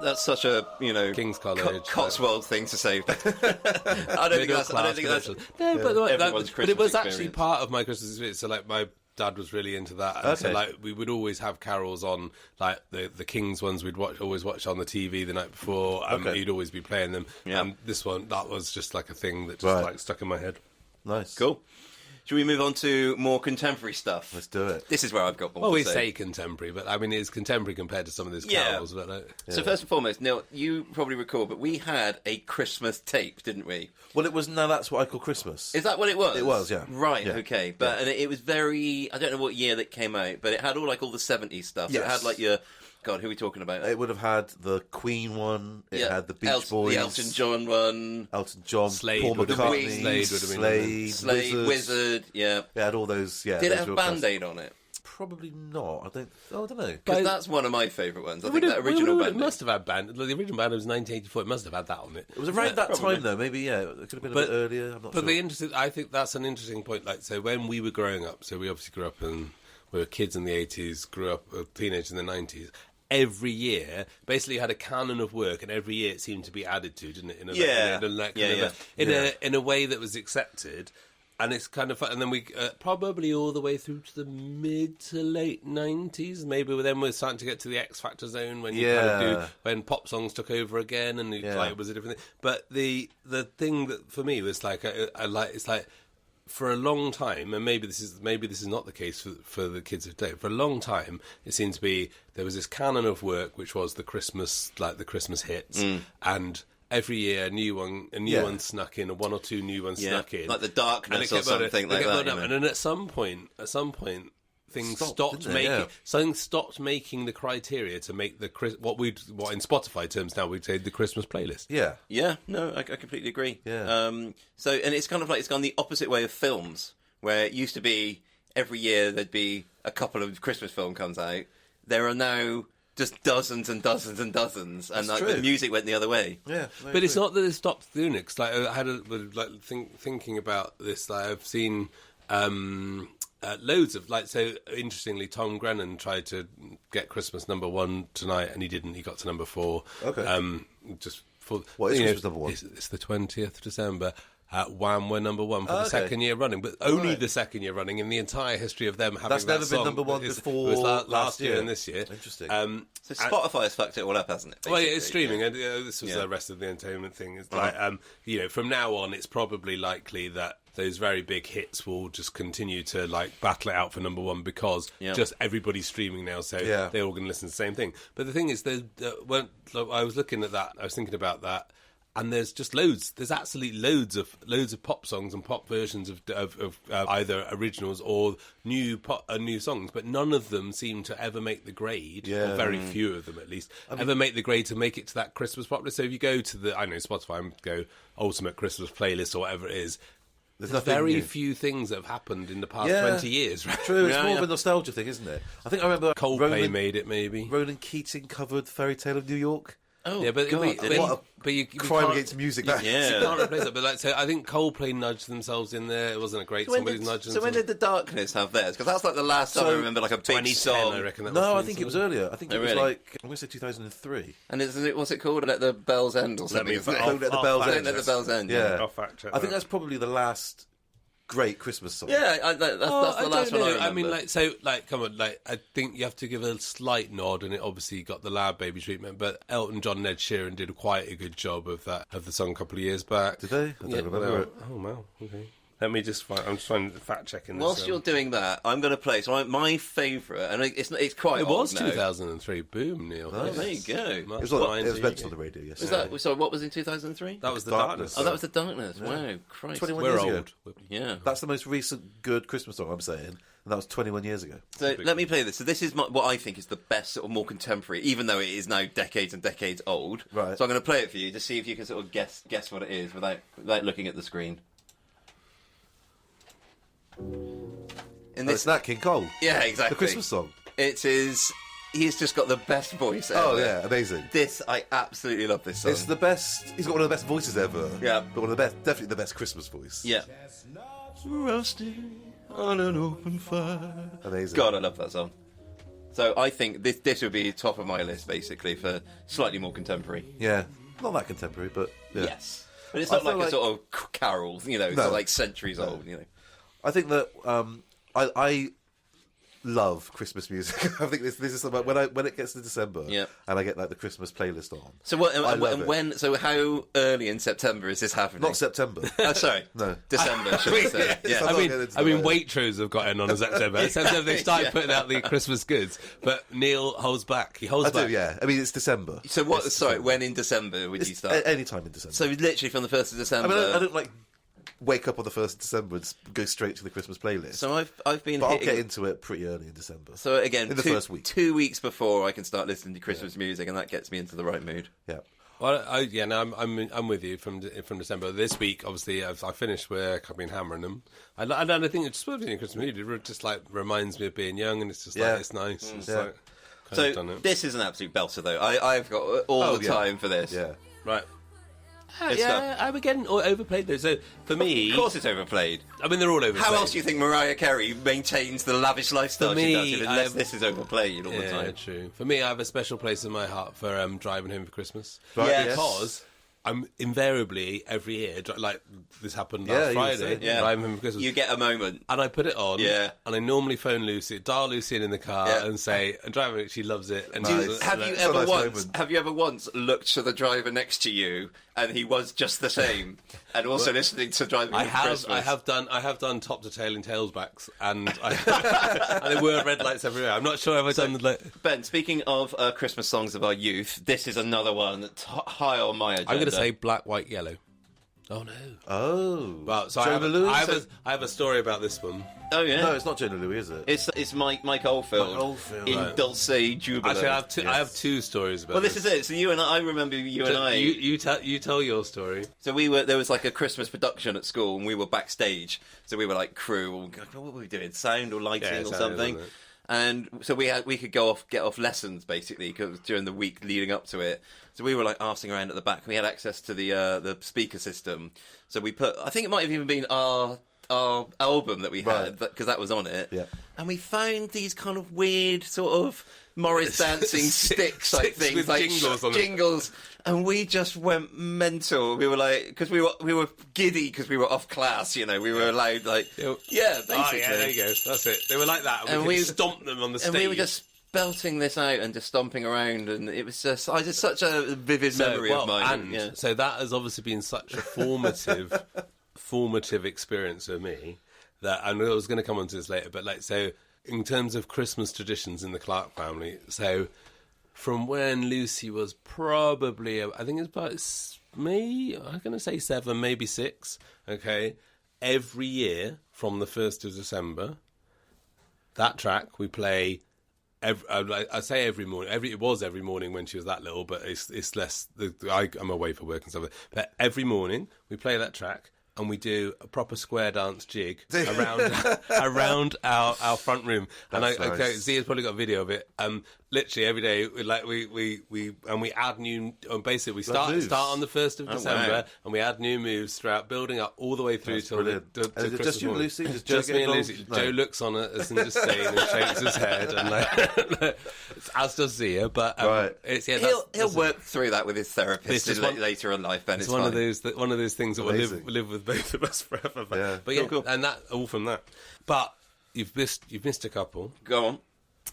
That's such a King's College, Cotswold thing to say. I don't think that's. No, Everyone's but it was Christmas actually experience. part of my Christmas experience. So like my dad was really into that, and so Okay. like we would always have carols on, like the King's ones we'd always watch on the TV the night before. Okay. He'd always be playing them. Yeah. And this one, that was just like a thing that just Right. like stuck in my head. Nice. Cool. Should we move on to more contemporary stuff? Let's do it. This is where I've got more Well, to we say. say contemporary, but I mean it's contemporary compared to some of these Yeah. carols. But like, So first and foremost, Neil, you probably recall, but we had a Christmas tape, didn't we? Well, that's what I call Christmas. Is that what it was? It was, yeah. Right, Yeah. okay. But and it was very, I don't know what year that came out, but it had all the 70s stuff. So it Yes. had like your, God, who are we talking about? It would have had the Queen one. It had the Beach Boys, the Elton John one, Elton John, Slade Paul would have McCartney, been- Slade would have been- Slade, Wizard, yeah. It had all those. Yeah. Did it those have real Band-Aid on it? Probably not. I don't know. Because that's one of my favourite ones. I think that original It Band-Aid. must have had band. The original band was 1984. It must have had that on it. It was around that probably. time, though. Maybe, yeah. It could have been a bit earlier. I'm not But sure. I think that's an interesting point. Like, so when we were growing up, so we obviously grew up and we were kids in the 80s, grew up teenagers in the 90s. Every year, basically, you had a canon of work, and every year it seemed to be added to, didn't it? In a way that was accepted. And it's kind of fun. And then we probably all the way through to the mid to late 90s. Maybe then we're starting to get to the X Factor zone when you kind of do, when pop songs took over again, and it was a different thing. But the thing that for me was like it's like for a long time, and maybe this is not the case for the kids of today. For a long time, it seemed to be there was this canon of work which was the Christmas hits, and every year a new one snuck in, or one or two new ones snuck in, like The Darkness or something like that. And then at some point, things stopped making the criteria to make what in Spotify terms now we'd say the Christmas playlist. Yeah. Yeah, no, I completely agree. Yeah. And it's kind of like it's gone the opposite way of films, where it used to be every year there'd be a couple of Christmas film comes out. There are now just dozens and dozens and dozens, and like, the music went the other way. Yeah. But it's not that they stopped doing it. 'Cause, like, I had thinking about this. Like, I've seen loads of interestingly, Tom Grennan tried to get Christmas #1 tonight, and he didn't. He got to #4. Okay. Just for What is Christmas #1? It's the 20th of December. Wham were number one for the second year running, but only the second year running in the entire history of them having That's that never song. been number one before It was last year year. and this year. Interesting. So Spotify has fucked it all up, hasn't it? Well, yeah, basically? it's streaming, and this was the rest of the entertainment thing. It's like, from now on, it's probably likely that those very big hits will just continue to like battle it out for number one because just everybody's streaming now, so they're all going to listen to the same thing. But the thing is, when I was looking at that, I was thinking about that. And there's just loads. There's absolutely loads of pop songs and pop versions of either originals or new songs, but none of them seem to ever make the grade. Yeah. Or very few of them, at least, ever make the grade to make it to that Christmas pop list. So if you go to Spotify and go Ultimate Christmas Playlist or whatever it is, there's very few things that have happened in the past 20 years. Right? True, it's more of a nostalgia thing, isn't it? I think I remember Coldplay made it, maybe. Ronan Keating covered Fairy Tale of New York. Oh, yeah, but God, you crime can't- against music. You That can't replace it. But so I think Coldplay nudged themselves in there. It wasn't a great song, but it nudged So when did The Darkness have theirs? Because that's like the last time I remember like a big 2010, song. I reckon. No, I think it was earlier. I think it was really? like, I'm going to say 2003. And what's it called? Let the Bells End or something? isn't it? Don't Let the Bells Don't End. Let the Bells End. Yeah. I'll fact check I think that. that's probably the last great Christmas song. Yeah, that's the last one I remember. I mean, come on, I think you have to give a slight nod, and it obviously got the Lab Baby treatment, but Elton John and Ed Sheeran did quite a good job of the song a couple of years back. Did they? I don't remember it. Oh, wow, okay. Let me just find... I'm just trying to fact-checking this. Whilst you're doing that, I'm going to play. So my favourite, and it's quite It old was now. 2003. Boom, Neil. Oh, there you go. It was mentioned on the radio yesterday. So what was in 2003? That was the Darkness. Darkness. Oh, that was The Darkness. Wow, Christ. 21 We're years old. ago. Yeah. That's the most recent good Christmas song, I'm saying. And that was 21 years ago. So let me play this. So this is what I think is the best, sort of more contemporary, even though it is now decades and decades old. Right. So I'm going to play it for you to see if you can sort of guess what it is without looking at the screen. It's Nat King Cole. Yeah, exactly. The Christmas song. It is. He's just got the best voice ever. Oh, yeah, amazing. I absolutely love this song. It's the best. He's got one of the best voices ever. Yeah. But one of the best, definitely the best Christmas voice. Yeah. Roasting on an open fire. Amazing. God, I love that song. So I think this would be top of my list, basically, for slightly more contemporary. Yeah. Not that contemporary, but yeah. Yes. But it's I not feel like a sort of carol, It's No. not like centuries old, I think that I love Christmas music. I think this is something when it gets to December and I get like the Christmas playlist on. So what? I love it. When? So how early in September is this happening? Not September. Oh, sorry. No. December. Should we say? Yeah. I'm not getting into I mean, that. Waitrose have got in on September. September they started putting out the Christmas goods, but Neil holds back. He holds I back. do, yeah. I mean, it's December. So what? It's Sorry. December. When in December would you start? Any time in December. So literally from the 1st of I December. mean, I don't like wake up on the 1st of December and go straight to the Christmas playlist. So I've been. But I'll hitting... get into it pretty early in December. So again, in the first week. 2 weeks before I can start listening to Christmas music, and that gets me into the right mood. Yeah. Well, I'm with you from December. This week, obviously, I finished work. I've been hammering them. I think it's just worth in Christmas mood. It just like reminds me of being young, and it's just like it's nice. It's like, kind of done So it. this is an absolute belter, though. I've got all the time for this. Yeah. Right. Good stuff. I'm again overplayed though. So for me, Of course, it's overplayed. I mean they're all overplayed. How else do you think Mariah Carey maintains the lavish lifestyle For she me, does unless this is overplayed all the Yeah, time? true. For me, I have a special place in my heart for driving home for Christmas. Right, Yes. Because I'm invariably every year, like this happened last Yeah, you Friday, said, yeah. driving home for Christmas. You get a moment. And I put it on, Yeah. and I normally phone Lucy, dial Lucy in the car, Yeah. and say, "I'm driving." She loves it. And Nice. she's- Have you That's a ever nice once? moment. Have you ever once looked to the driver next to you, and he was just the same, and also listening to driving? I Home for have, Christmas? I have done top to tail and tailbacks, and and there were red lights everywhere. I'm not sure if I've done the. Ben, speaking of Christmas songs of our youth, this is another one that's high on my agenda. I'm going to say black, white, yellow. Oh no! Oh. Well, so Jonah Lewis? I have a story about this one. Oh yeah, No, it's not Jonah Louis, is it? it's Mike Oldfield. Mike Oldfield, in right. Dulce Jubilant. Actually, I have two stories about. Well, this is it. So you and I remember you and I. You tell your story. So there was like a Christmas production at school, and we were backstage. So we were like crew. What were we doing? Sound or lighting Yeah, or sound, something? wasn't it? And so we could get off lessons basically 'cause during the week leading up to it. So we were like arsing around at the back. We had access to the speaker system. So we put. I think it might have even been our our album that we had, Right. because that was on it. Yeah. And we found these kind of weird sort of Morris dancing sticks type Sticks things, with like jingles on them. jingles. And we just went mental. We were like, because we were giddy because we were off class, you know. We were allowed, like, basically. Oh, yeah, there you go. That's it. They were like that. And And we- we stomped them on the stage. And we were just belting this out and just stomping around, and it was just such a vivid memory of mine. And yeah. so that has obviously been such a formative experience for me that I know I was going to come on to this later, but like, so in terms of Christmas traditions in the Clark family, so from when Lucy was probably, I think it's about I'm going to say 7, maybe 6, okay, every year from the 1st of December, that track we play. I say every morning. It was every morning when she was that little, but it's less. I'm away for work and stuff. But every morning we play that track and we do a proper square dance jig around our front room. That's And nice. Zia's probably got a video of it. Literally every day, we add new. Basically, we start moves. on the 1st of December, wow. and we add new moves throughout, building up all the way through till brilliant. till And is it Christmas just you and morning. Lucy? Does Joe Just get me and involved? Lucy. No. Joe looks on at us and just stays and shakes his head, and like, as does Zia. But Right. it's He'll work through that with his therapist It's just one- later in life, and It's it's one fine. of those things that will Amazing. live with both of us forever. Yeah. But yeah, Cool. and that all from that. But you've missed a couple. Go on.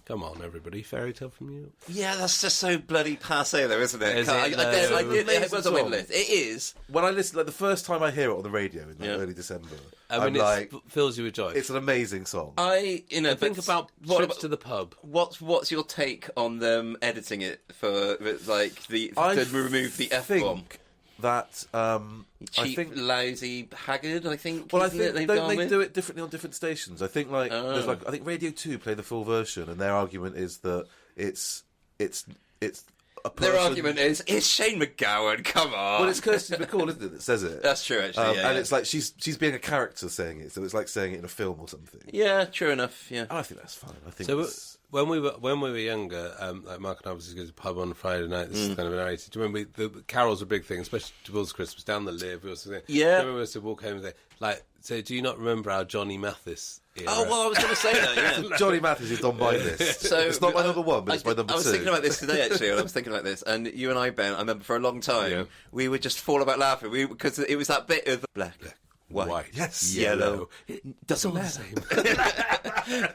Come on, everybody, fairy tale from you. Yeah, that's just so bloody passe, though, isn't it? Is I it, did. though? It was on my Amazing list. It is. When I listen, like the first time I hear it on the radio in Yeah. early December, I mean, I'm like, it fills you with joy. it's an amazing song. Think about trips to the pub. What's your take on them editing it for like I to remove the F bomb? think that I Cheap, think. lousy, haggard. I think. Well, I isn't think it, they've don't gone they with? do it differently on different stations? I think there's Oh. I think Radio 2 play the full version, and their argument is that it's a person. Their argument is, it's Shane McGowan. Come on. Well, it's Kirsty McCall, isn't it, that says it? That's true, actually. And it's like she's being a character saying it, so it's like saying it in a film or something. yeah, true enough. Yeah. I think that's fine. I think So it's- when we were younger, like Mark and I was going to the pub on Friday night. This is kind of an 80s. Do you remember the carols were a big thing, especially towards Christmas down the live. We also Yeah. do you remember we used to walk home and say, like, so do you not remember our Johnny Mathis era? Oh well, I was going to say that. Yeah. Johnny Mathis is on my list. So it's not my number one, but it's my number I was two. thinking about this today, actually, and I was thinking about this. And you and I, Ben, I remember for a long time, Yeah. we would just fall about laughing because it was that bit of black, white, Yes. yellow. It's all the same.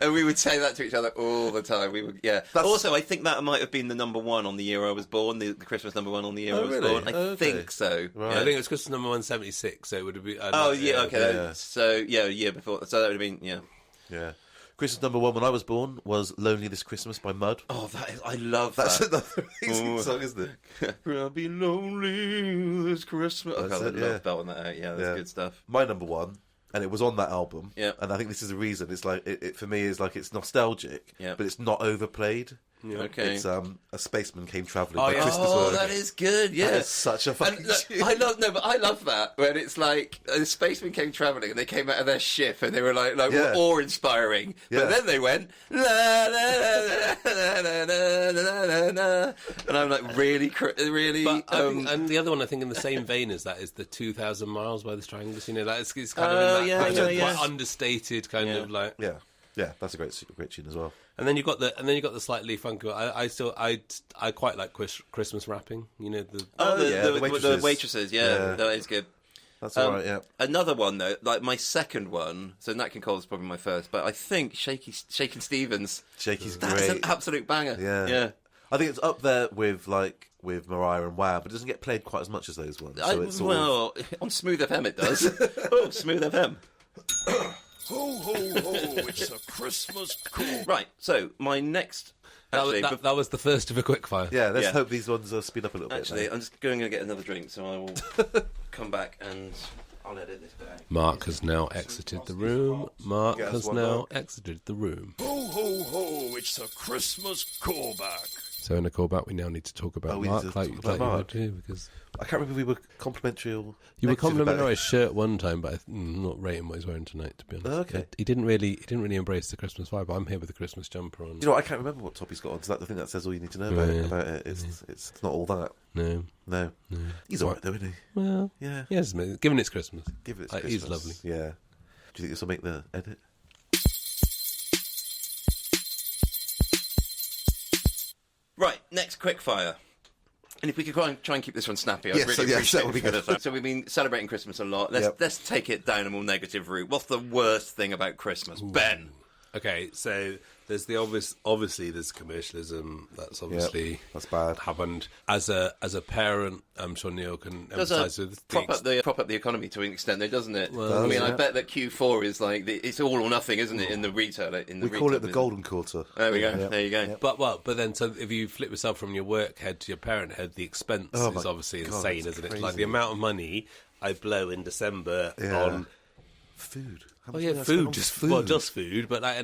And we would say that to each other all the time. We would, yeah. That's- Also, I think that might have been the number one on the year I was born, the Christmas number one on the year I was really? born. I Oh, okay. think so. Right. I think it was Christmas number 176, so it would have been. Oh yeah, okay. yeah. So yeah, a year before. So that would have been Yeah. Christmas number one when I was born was "Lonely This Christmas" by Mud. Oh, I love That's that. another amazing song, isn't it? I'll be lonely this Christmas. Oh, That's God, I it, yeah. love belting that out. Yeah, that's Yeah. good stuff. My number one, and it was on that album. Yeah. And I think this is the reason. It's like it for me is like it's nostalgic, Yeah. but it's not overplayed. Okay. It's A Spaceman Came Travelling Oh, by yeah. Christopher. Oh, that is good. Yeah, That is such a fucking And, look, tune. I love that when it's like the spacemen came travelling and they came out of their ship and they were like Yeah. awe-inspiring. Yeah. But then they went la la la la la la la la la, and I'm like really. But I think, and the other one, I think, in the same vein as that is the 2,000 Miles by the Stranglers. You know, that it's kind of in that kind of quite understated kind of like. Yeah, that's a great tune as well. And then you got the slightly funky. I quite like Christmas rapping. You know the. The waitresses. Yeah, that is good. That's all right. Yeah. Another one though, like my second one. So Nat King Cole is probably my first, but I think Shakin' Stevens. Shaky's That's great. an absolute banger. Yeah. I think it's up there with Mariah and Wham, but it doesn't get played quite as much as those ones. So it's sort of... on Smooth FM it does. Oh, Smooth FM. Ho, ho, ho, it's a Christmas call. Right, so my next... Actually, that was the first of a quickfire. Yeah, let's Yeah. hope these ones speed up a little actually, bit. I'm just going to get another drink, so I will come back and I'll edit this bit out. Mark has now exited the room. Mark Get us has one now more. exited the room. Ho, ho, ho, it's a Christmas callback. So in a callback, we now need to talk about we need Mark, to like talk about you would Mark. do, because I can't remember if we were complimentary or you were negative complimenting about his shirt one time, but I'm not rating what he's wearing tonight. To be honest, Oh, okay. He didn't really embrace the Christmas vibe. I'm here with a Christmas jumper on. You know, I can't remember what top he's got on. So I think that says all you need to know about it. It's not all that. No, He's all right though, isn't he? well, Yeah. yes, given it's Christmas, Give it. He's lovely. Yeah. Do you think this will make the edit? Right, next quickfire. And if we could try and keep this one snappy, I'd really appreciate that would be good. So we've been celebrating Christmas a lot. Let's take it down a more negative route. What's the worst thing about Christmas? Ben? Okay, so there's the obviously there's commercialism that's obviously that's bad. happened. As a parent, I'm sure Neil can empathise with. Prop up the economy to an extent, though, doesn't it? Well, I mean, I bet that Q4 is like it's all or nothing, isn't it? In the retail, We call it the golden quarter. There we go. Yeah. There you go. Yeah. But then, so if you flip yourself from your work head to your parent head, the expense is obviously insane, isn't it? Like the amount of money I blow in December on food. Oh yeah, food, just food. Well, just food, but like,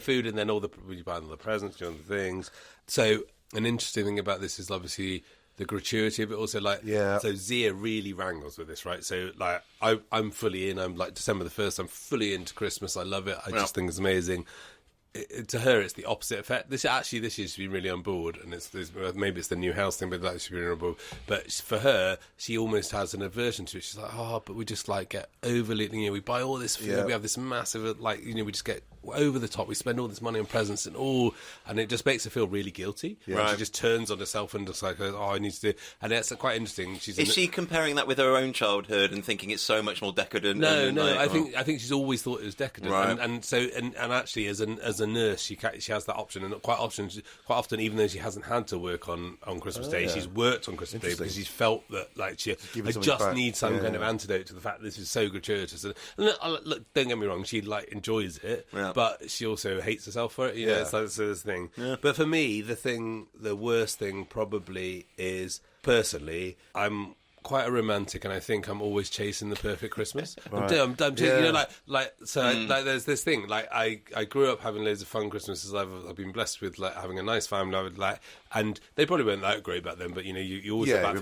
food, and then you buy all the presents, do all the things. So an interesting thing about this is obviously the gratuity of it. Also, so Zia really wrangles with this, right? So like, I'm fully in. I'm like December the 1st. I'm fully into Christmas. I love it. I just think it's amazing. To her, it's the opposite effect. This year she's been really on board, and maybe it's the new house thing, but that she's been on board. But for her, she almost has an aversion to it. She's like, but we just like get overly, we buy all this food, we have this massive, we just get over the top. We spend all this money on presents and it just makes her feel really guilty. Yeah. Right. She just turns on herself and just like, I need to do. And that's quite interesting. Is she comparing that with her own childhood and thinking it's so much more decadent? No. I think she's always thought it was decadent, right. and actually as a nurse, she has that option, and quite often, even though she hasn't had to work on Christmas Day, she's worked on Christmas Day because she's felt that like I just need some kind of antidote to the fact that this is so gratuitous. And look, don't get me wrong, she like enjoys it. Yeah. But she also hates herself for it. You know, it's like this thing. Yeah. But for me, the worst thing probably is, personally, I'm quite a romantic, and I think I'm always chasing the perfect Christmas. Right. I'm there's this thing. Like I grew up having loads of fun Christmases. I've been blessed with like having a nice family. And they probably weren't that great back then. But you always have back to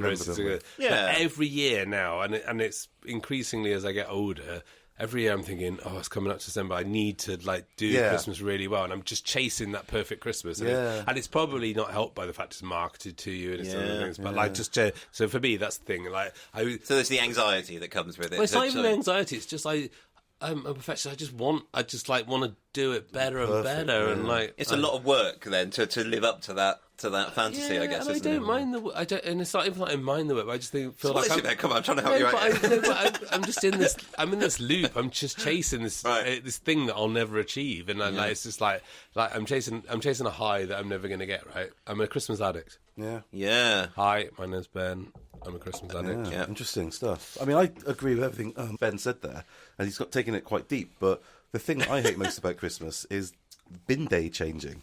But every year now, and it's increasingly as I get older. Every year I'm thinking, it's coming up to December. I need to do Christmas really well, and I'm just chasing that perfect Christmas. And it's probably not helped by the fact it's marketed to you and it's other things. But so for me, that's the thing. So there's the anxiety that comes with it. Well, it's not even the anxiety. It's just I'm a perfectionist. I just want to do it better and better, and it's a lot of work then to live up to that fantasy. I guess. And I don't mind and it's not even like I mind the work. But I just feel come on, I'm trying to help you out. But I'm just in this. I'm in this loop. I'm just chasing this this thing that I'll never achieve, and it's just like I'm chasing a high that I'm never going to get. Right? I'm a Christmas addict. Yeah. Hi, my name's Ben. I'm a Christmas addict. Yeah. Interesting stuff. I mean, I agree with everything Ben said there, and he's taken it quite deep. But the thing that I hate most about Christmas is bin day changing.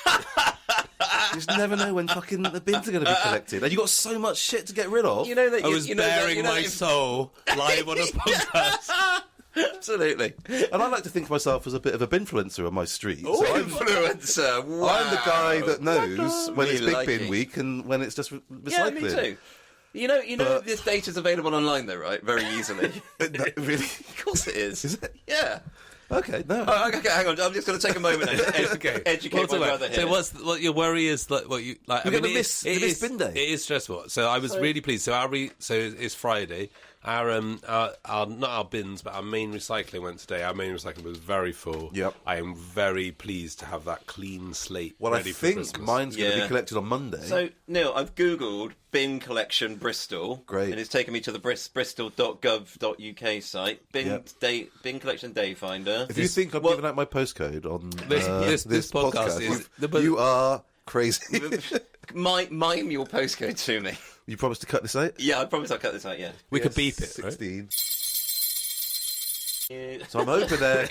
You just never know when fucking the bins are going to be collected, and you got so much shit to get rid of. You know that I was bearing my soul live on a podcast. Absolutely. And I like to think of myself as a bit of a binfluencer on my street. So influencer. Wow. I'm the guy that knows when it's big bin week and when it's just recycling. Yeah, me too. You know, this data's available online though, right? Very easily. No, really? Of course it is. Is it? Yeah. Okay, no. Okay, hang on. I'm just going to take a moment and educate my brother here. So what your worry is what you like? We're going to miss bin day. It is stressful. So I was really pleased. So it's Friday. Not our bins, but our main recycling went today. Our main recycling was very full. Yep. I am very pleased to have that clean slate. Well, ready I for think Christmas. mine's going to be collected on Monday. So Neil, I've googled bin collection Bristol. Great. And it's taken me to the bristol.gov.uk site. Bin collection day finder. If you think I'm giving out my postcode on this podcast, you are crazy. Mime your postcode to me. You promised to cut this out? Yeah, I promise I'll cut this out, yeah. We could beep it, 16. Right? So I'm hoping there.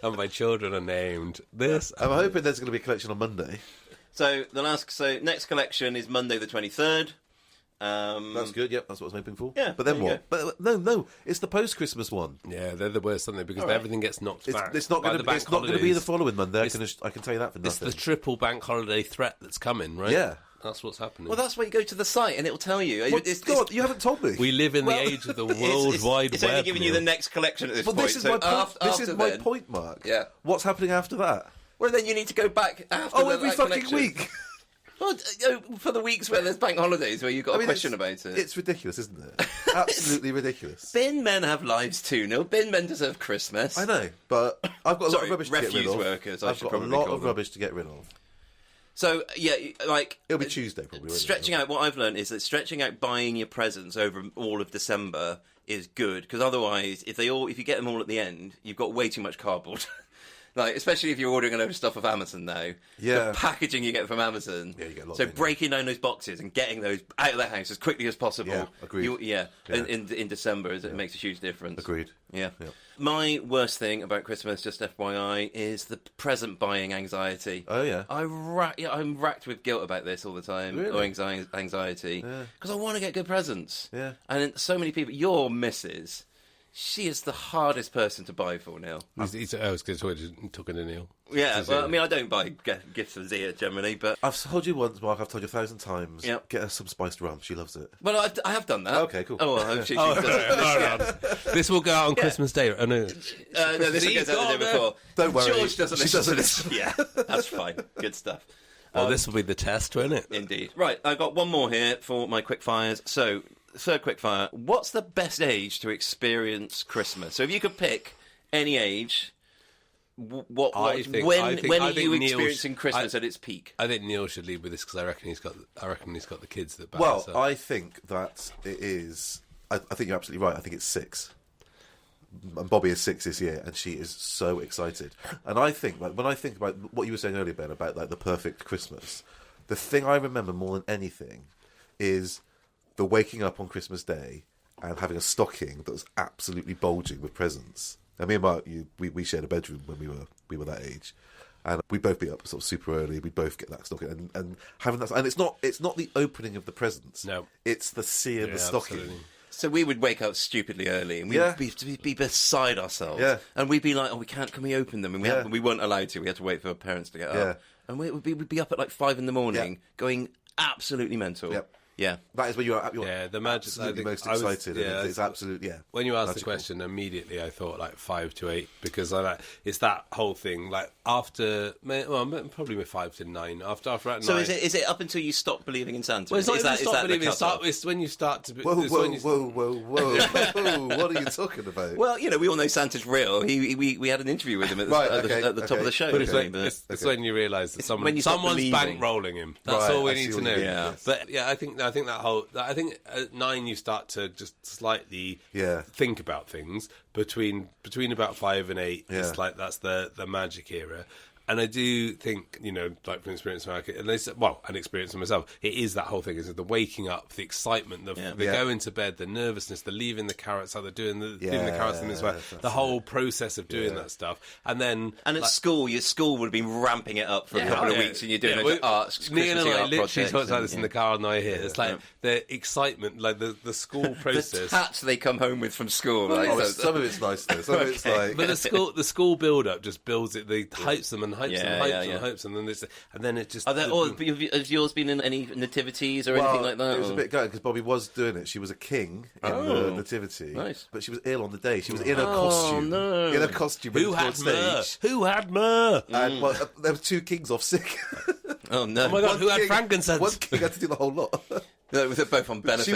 And my children are named this. I'm hoping there's going to be a collection on Monday. So next collection is Monday the 23rd. That's good. Yep, that's what I was hoping for. Yeah, but then what? But no, it's the post-Christmas one. Yeah, they're the worst, aren't they? Because everything gets knocked back. It's not going to be the following Monday. I can tell you that for nothing. It's the triple bank holiday threat that's coming, right? Yeah. That's what's happening. Well, that's why you go to the site and it'll tell you. God, you haven't told me. We live in the age of the World Wide Web. It's only giving you the next collection at this point. This is my point, Mark. Yeah. What's happening after that? Well, then you need to go back after every fucking collection. week. Well, for the weeks where there's bank holidays where you've got a question about it. It's ridiculous, isn't it? Absolutely ridiculous. Bin men have lives too, Neil. Bin men deserve Christmas. I know, but I've got a lot of rubbish to get rid refuse of. workers, I've got a lot of rubbish to get rid of. So, yeah, like... It'll be Tuesday, probably. Won't Stretching out, what I've learned is that stretching out buying your presents over all of December is good, because otherwise, if you get them all at the end, you've got way too much cardboard. Like, especially if you're ordering a load of stuff off Amazon now. Yeah. The packaging you get from Amazon. Yeah, you get a lot. So breaking down those boxes and getting those out of the house as quickly as possible. Yeah, agreed. Yeah. In December, it makes a huge difference. Agreed. Yeah. Yeah. My worst thing about Christmas, just FYI, is the present buying anxiety. Oh, yeah. I'm racked with guilt about this all the time, Really? or anxiety, because I want to get good presents. Yeah. And so many people, your missus, she is the hardest person to buy for, Neil. I was going to talk to Neil. Yeah, well, I mean, I don't buy gifts for Zia generally, but... I've told you once, Mark, I've told you 1,000 times. Yep. Get her some spiced rum. She loves it. Well, I have done that. Okay, cool. Oh, well, I hope she does. This will go out on Christmas Day. Oh, no. No, this See, goes out the day God, before. Don't worry. George doesn't She listen to doesn't this. Yeah, that's fine. Good stuff. Well, this will be the test, won't it? Indeed. Right, I've got one more here for my quick fires. So, third quick fire. What's the best age to experience Christmas? So if you could pick any age, when are you experiencing Christmas at its peak? I think Neil should lead with this because I reckon he's got the kids that back Well, us up. I think that it is... I think you're absolutely right. I think it's 6. And Bobby is 6 this year, and she is so excited. And I think, like, when I think about what you were saying earlier, Ben, about like the perfect Christmas, the thing I remember more than anything is the waking up on Christmas Day and having a stocking that was absolutely bulging with presents. And me and Mark, we shared a bedroom when we were that age, and we'd both be up sort of super early. We'd both get that stocking and having that. And it's not the opening of the presents. No, it's the seeing the stocking. Absolutely. So we would wake up stupidly early, and we'd be beside ourselves. Yeah. And we'd be like, "Oh, can we open them?" And we weren't allowed to. We had to wait for our parents to get up. And we'd be up at like 5 a.m, going absolutely mental. Yep. Yeah. That is when you're the magic. absolutely most excited. It's absolute, When you asked magical. the question, immediately I thought like 5 to 8 because it's that whole thing. Like after, probably 5 to 9. After at So 9. is it up until you stop believing in Santa? Well, it's not is even that stop believing. the It's when you start to. Whoa! What are you talking about? Well, we all know Santa's real. We had an interview with him at the top of the show. But it's when you realise that someone's bankrolling him. That's all we need to know. Yeah. But yeah, I think that whole. I think at 9 you start to just slightly think about things. Between about 5 and 8, it's like that's the magic era. And I do think, like from experience market, and experience for myself, it is that whole thing, is the waking up, the excitement, the going to bed, the nervousness, the leaving the carrots, how they're doing the carrots in this way, the whole process of doing that stuff. And then... And at school, your school would have been ramping it up for a couple of weeks, and you're doing arts, Neil and I literally projects talked about this in the car on the way here. It's like the excitement, like the school process. The tats they come home with from school. Some of it's nice though. Some of it's like... But the school build-up just builds it. They hypes them and hypes them and hypes them, and then it just... Has yours been in any nativities or anything like that? It was a bit gutting because Bobby was doing it. She was a king in the nativity, but she was ill on the day. She was in a costume. No. In a costume. Who had myrrh? Who had myrrh? And there were 2 kings off sick. Oh no! Oh my god! Who had frankincense? One king had to do the whole lot. They're both on benefits. She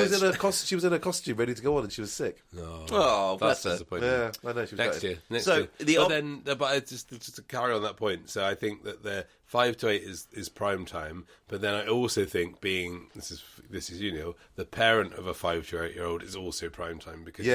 was in a costume ready to go on, and she was sick. Oh, that's bless her. disappointing. Yeah, I know. She was Next gutted. year. But just to carry on that point, so I think that the 5 to 8 is prime time. But then I also think this is you, Neil, the parent of a 5 to 8 year old is also prime time because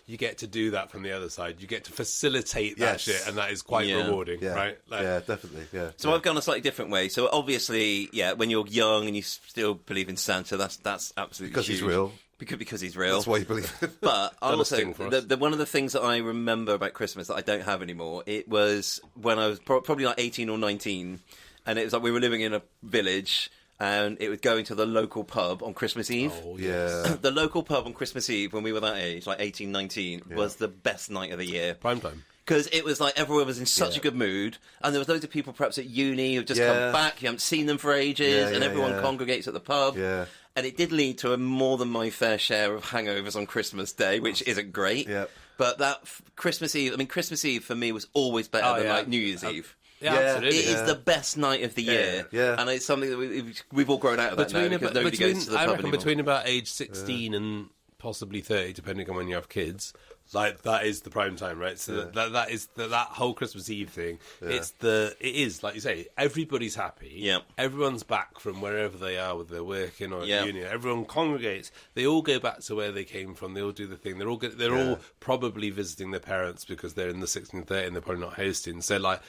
you get to do that from the other side. You get to facilitate that shit, and that is quite rewarding, right? Yeah, definitely. Yeah. So I've gone a slightly different way. So obviously, when you're young and you still believe in Santa, that's absolutely because huge. he's real. Because he's real. That's why you believe it. But also, for us. one of the things that I remember about Christmas that I don't have anymore, it was when I was probably like 18 or 19, and it was like we were living in a village, and it was going to the local pub on Christmas Eve. Oh, Yeah. The local pub on Christmas Eve when we were that age, like 18, 19, was the best night of the year. Prime time. Because it was like everyone was in such a good mood, and there was loads of people perhaps at uni who've just come back, you haven't seen them for ages, and everyone congregates at the pub. Yeah. And it did lead to more than my fair share of hangovers on Christmas Day, which isn't great. Yep. But that Christmas Eve for me was always better than like New Year's Eve. Yeah, Yeah. absolutely. It is the best night of the year, Yeah. and it's something that we've all grown out of that now because nobody goes to the I pub reckon anymore. between about age 16 and possibly 30, depending on when you have kids, like that is the prime time, right? So that is that whole Christmas Eve thing. It is like you say, everybody's happy. Yeah. Everyone's back from wherever they are, whether they're working or at Yeah. uni. Everyone congregates. They all go back to where they came from. They all do the thing. They're all probably visiting their parents because they're in the 16th, 30 and they're probably not hosting. So like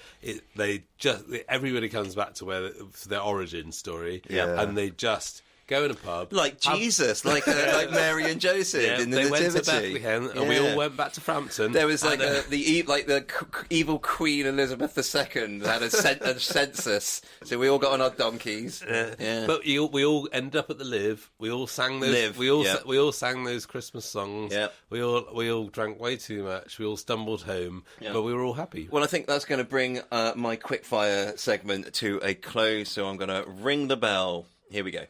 everybody comes back to their origin story. Yeah. And they just go in a pub. Like Jesus, like Mary and Joseph in the they went Nativity. to Bethlehem, and we all went back to Frampton. There was like and, the evil Queen Elizabeth II had a census, so we all got on our donkeys. Yeah. But we all ended up at the Live. We all sang those. Live, we all yeah. we all sang those Christmas songs. Yeah. We all drank way too much. We all stumbled home, but we were all happy. Well, I think that's going to bring my quickfire segment to a close, so I'm going to ring the bell. Here we go.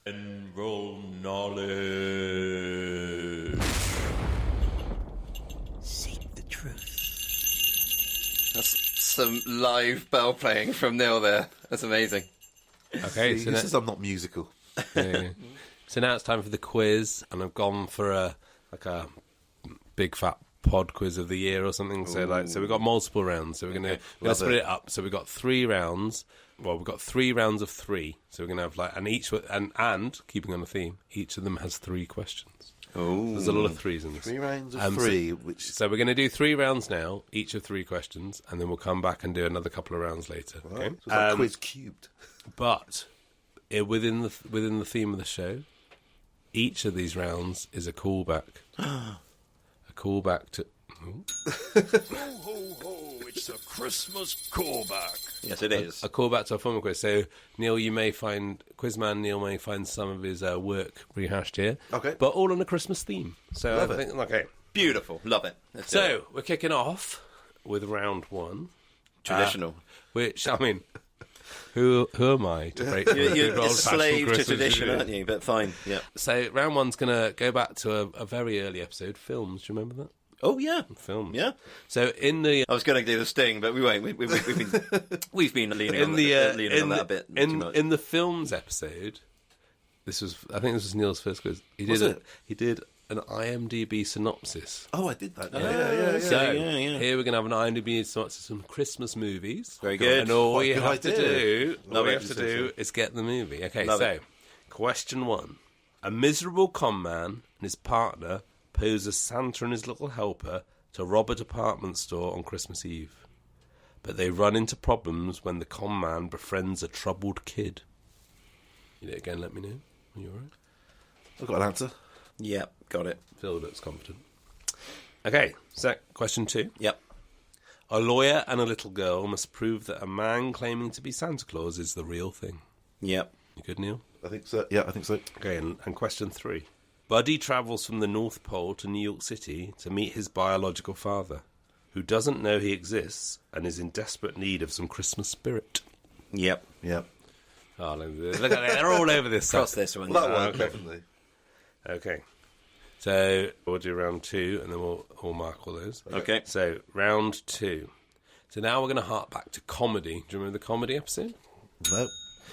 Enroll knowledge. Seek the truth. That's some live bell playing from Neil there. That's amazing. Okay, He says I'm not musical. yeah. So now it's time for the quiz, and I've gone for a big fat pod quiz of the year or something. So we've got multiple rounds. So we're gonna split it up. So we've got 3 rounds. Well, we've got 3 rounds of 3. So we're gonna have and keeping on the theme, each of them has 3 questions. Oh, There's a lot of threes in this. 3 rounds of 3, So we're going to do 3 rounds now, each of 3 questions, and then we'll come back and do another couple of rounds later. Okay. So it's like quiz cubed. But within the theme of the show, each of these rounds is a callback. A callback to. Ho, ho, ho, it's a Christmas callback. yes, it is. A callback to a former quiz. So Neil may find some of his work rehashed here. Okay. But all on a Christmas theme. So Love I it. think okay. Beautiful. Love it. Let's do it. So we're kicking off with round 1. Traditional. Which, I mean, who am I to break the You're good a old-fashioned slave to Christmas tradition, tradition? aren't you? But fine. Yeah. So round 1's going to go back to a very early episode, films. Do you remember that? Oh yeah. Films. Yeah. So in the I was going to do the sting, but we won't. We've been leaning on that a bit too much. in the films episode, I think this was Neil's first quiz. He did an IMDb synopsis. Oh, I did that. Yeah. So yeah. here we're going to have an IMDb synopsis from Christmas movies. Very good. And all Quite you good have to idea. do, Love it. is get the movie. Okay, Love so it. question 1: a miserable con man and his partner pose as Santa and his little helper to rob a department store on Christmas Eve, but they run into problems when the con man befriends a troubled kid. You know, again, let me know when you're all right. I've got an answer. Yep. Got it. Phil looks confident. Okay, so question 2. Yep. A lawyer and a little girl must prove that a man claiming to be Santa Claus is the real thing. Yep. You good, Neil? I think so. Yeah, I think so. Okay, and question 3. Buddy travels from the North Pole to New York City to meet his biological father, who doesn't know he exists and is in desperate need of some Christmas spirit. Yep. Yeah. Oh, look at that. They're all over this Cross stuff. this one. Well, that one, okay. definitely. Okay. So we'll do round 2 and then we'll mark all those. Okay. So round 2. So now we're going to hark back to comedy. Do you remember the comedy episode? No.